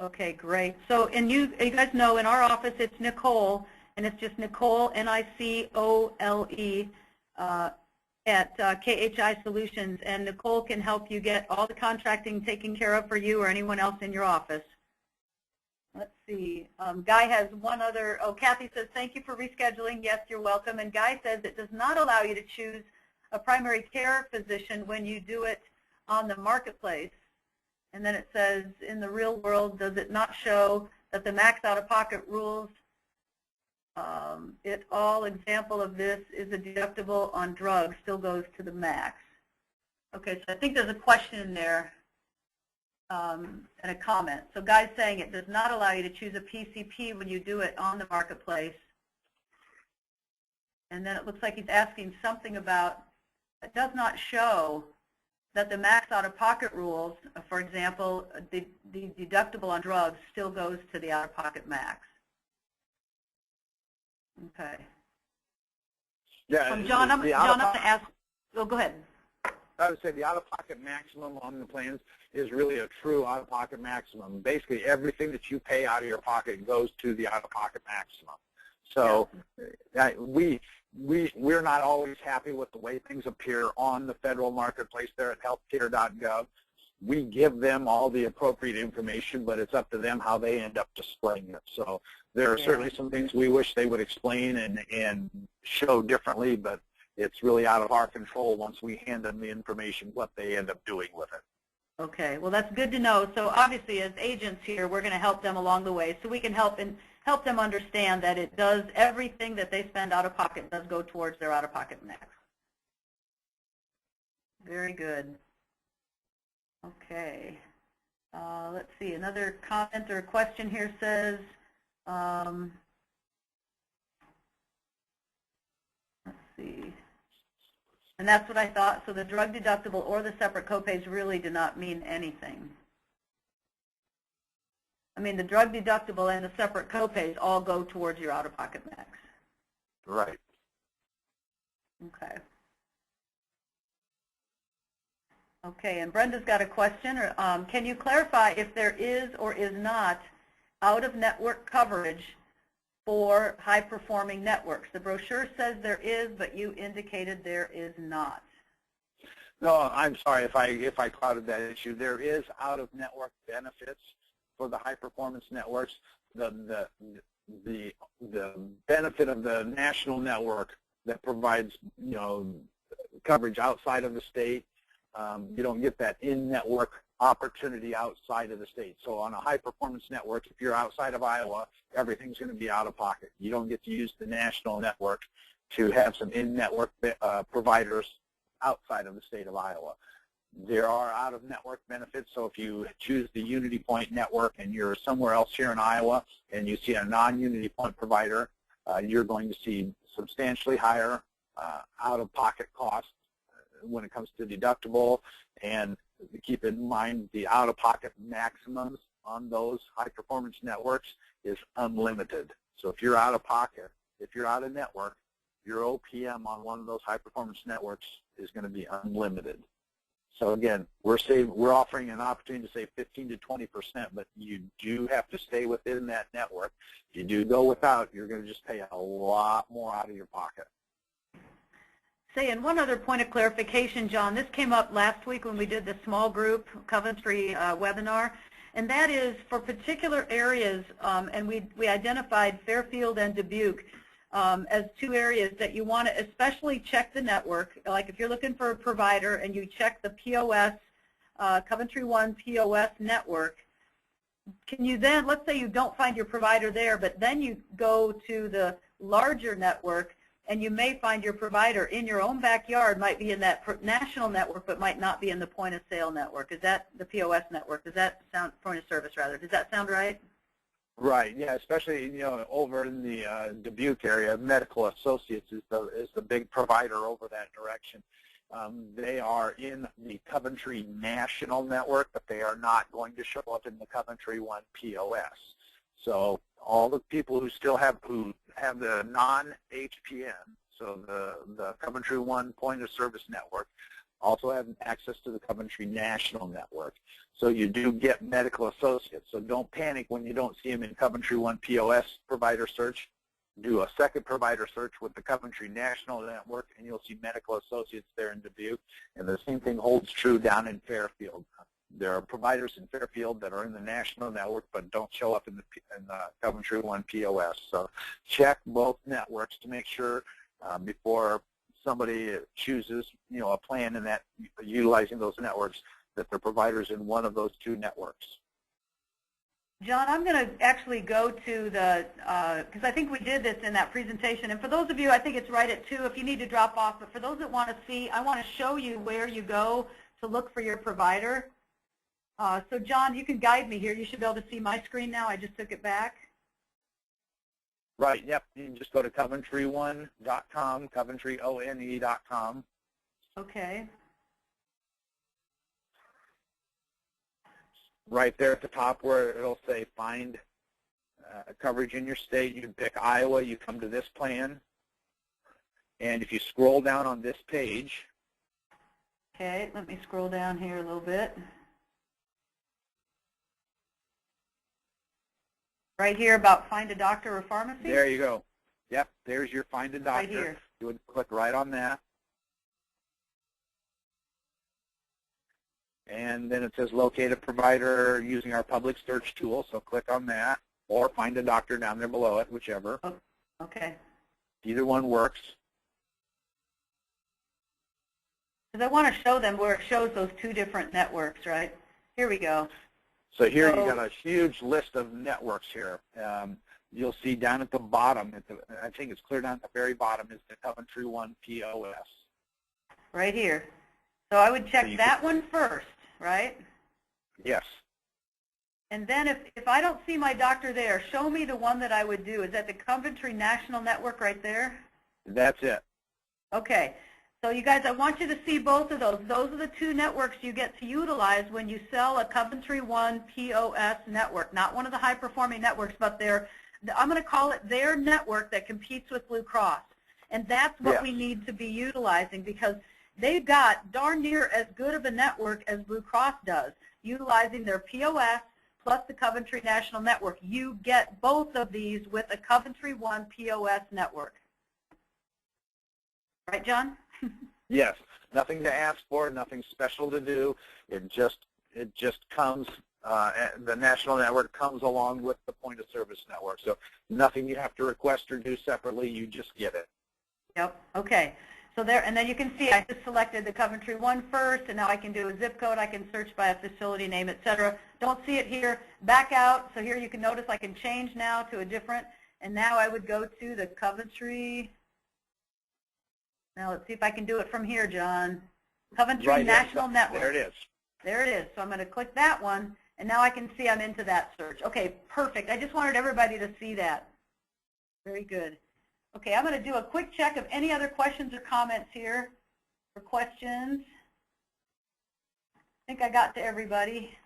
Okay, great. So, and you guys know in our office it's Nicole, and it's just Nicole, Nicole, at KHI Solutions, and Nicole can help you get all the contracting taken care of for you or anyone else in your office. Let's see. Guy has one other. Oh, Kathy says, thank you for rescheduling. Yes, you're welcome. And Guy says it does not allow you to choose a primary care physician when you do it on the marketplace. And then it says, in the real world, does it not show that the max out-of-pocket rules, all example of this is a deductible on drugs still goes to the max. Okay, so I think there's a question in there. And a comment. So Guy's saying it does not allow you to choose a PCP when you do it on the marketplace. And then it looks like he's asking something about, it does not show that the max out-of-pocket rules, for example, the deductible on drugs still goes to the out-of-pocket max. Okay. Yeah. John, I'm going to ask, oh, go ahead. I would say the out-of-pocket maximum on the plans is really a true out-of-pocket maximum. Basically, everything that you pay out of your pocket goes to the out-of-pocket maximum. So yeah. We're not always happy with the way things appear on the federal marketplace there at healthcare.gov. We give them all the appropriate information, but it's up to them how they end up displaying it. So there are certainly some things we wish they would explain and show differently, but it's really out of our control once we hand them the information, what they end up doing with it. Okay, well that's good to know. So obviously as agents here, we're going to help them along the way so we can help them understand that it does, everything that they spend out of pocket does go towards their out-of-pocket max. Very good. Okay. Let's see, another comment or question here says, let's see. And that's what I thought. So the drug deductible or the separate copays really do not mean anything. I mean, the drug deductible and the separate copays all go towards your out-of-pocket max. Right. Okay. Okay, and Brenda's got a question. Can you clarify if there is or is not out-of-network coverage for high-performing networks? The brochure says there is, but you indicated there is not. No, I'm sorry if I clouded that issue. There is out-of-network benefits for the high-performance networks. The benefit of the national network that provides, you know, coverage outside of the state. You don't get that in-network opportunity outside of the state. So on a high-performance network, if you're outside of Iowa, everything's going to be out of pocket. You don't get to use the national network to have some in-network providers outside of the state of Iowa. There are out-of-network benefits, so if you choose the Unity Point network and you're somewhere else here in Iowa and you see a non-Unity Point provider, you're going to see substantially higher out-of-pocket costs when it comes to deductible, and keep in mind the out-of-pocket maximums on those high-performance networks is unlimited. So if you're out of pocket, if you're out of network, your OPM on one of those high-performance networks is going to be unlimited. So again, we're offering an opportunity to save 15 to 20%, but you do have to stay within that network. If you do go without, you're going to just pay a lot more out of your pocket. Say, and one other point of clarification, John, this came up last week when we did the small group Coventry webinar, and that is for particular areas, and we identified Fairfield and Dubuque as two areas that you want to especially check the network. Like if you're looking for a provider and you check the POS, Coventry One POS network, can you then, let's say you don't find your provider there, but then you go to the larger network and you may find your provider in your own backyard might be in that national network, but might not be in the point of sale network. Is that the POS network? Does that sound, point of service rather? Does that sound right? Right. Yeah. Especially over in the Dubuque area, Medical Associates is the big provider over that direction. They are in the Coventry National Network, but they are not going to show up in the Coventry One POS. So all the people who still have the non-HPN, so the Coventry One Point of Service Network, also have access to the Coventry National Network. So you do get Medical Associates. So don't panic when you don't see them in Coventry One POS provider search. Do a second provider search with the Coventry National Network, and you'll see Medical Associates there in Dubuque. And the same thing holds true down in Fairfield. There are providers in Fairfield that are in the national network but don't show up in the Coventry One POS. So check both networks to make sure before somebody chooses, a plan in that utilizing those networks, that their providers in one of those two networks. John, I'm going to actually go to the, because I think we did this in that presentation, and for those of you, I think it's right at 2 if you need to drop off, but for those that want to see, I want to show you where you go to look for your provider. So John, you can guide me here. You should be able to see my screen now. I just took it back. Right, yep. You can just go to coventryone.com, coventryone.com. Okay. Right there at the top where it'll say find coverage in your state, you can pick Iowa, you come to this plan. And if you scroll down on this page. Okay, let me scroll down here a little bit. Right here about find a doctor or pharmacy? There you go. Yep, there's your find a doctor. Right here. You would click right on that. And then it says locate a provider using our public search tool, so click on that, or find a doctor down there below it, whichever. Oh, okay. Either one works. Because I want to show them where it shows those two different networks, right? Here we go. So here you got a huge list of networks here. You'll see down at the bottom, I think it's clear down at the very bottom, is the Coventry One POS. Right here. So I would check that one first, right? Yes. And then if I don't see my doctor there, show me the one that I would do. Is that the Coventry National Network right there? That's it. Okay. So you guys, I want you to see both of those. Those are the two networks you get to utilize when you sell a Coventry One POS network. Not one of the high-performing networks, but I'm going to call it their network that competes with Blue Cross. And that's what we need to be utilizing, because they've got darn near as good of a network as Blue Cross does, utilizing their POS plus the Coventry National Network. You get both of these with a Coventry One POS network. Right, John? Yes. Nothing to ask for, nothing special to do. It just comes, the national network comes along with the point of service network. So nothing you have to request or do separately, you just get it. Yep. Okay. So there, and then you can see I just selected the Coventry One first, and now I can do a zip code. I can search by a facility name, etc. Don't see it here. Back out. So here you can notice I can change now to a different, and now I would go to the Coventry. Now let's see if I can do it from here, John. Coventry National Network. There it is. There it is. So I'm going to click that one, and now I can see I'm into that search. Okay, perfect. I just wanted everybody to see that. Very good. Okay, I'm going to do a quick check of any other questions or comments here for questions. I think I got to everybody.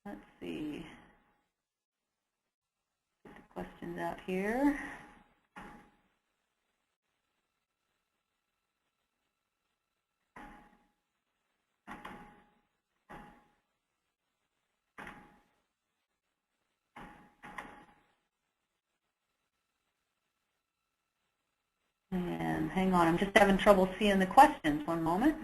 Let's see. Get the questions out here. And hang on, I'm just having trouble seeing the questions. One moment.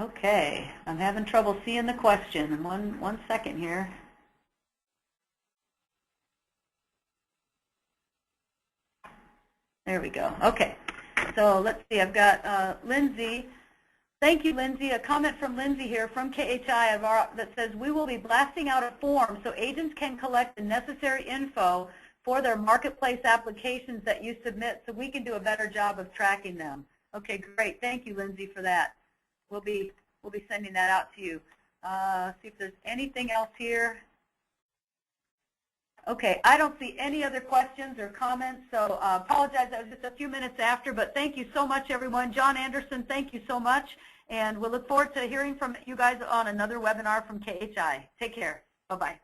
Okay, I'm having trouble seeing the question. One second here. There we go. Okay, so let's see. I've got Lindsay. Thank you, Lindsay. A comment from Lindsay here from KHI that says, we will be blasting out a form so agents can collect the necessary info for their marketplace applications that you submit so we can do a better job of tracking them. Okay, great. Thank you, Lindsay, for that. We'll be sending that out to you. See if there's anything else here. Okay, I don't see any other questions or comments, so apologize, that was just a few minutes after, but thank you so much, everyone. John Anderson, thank you so much, and we'll look forward to hearing from you guys on another webinar from KHI. Take care. Bye-bye.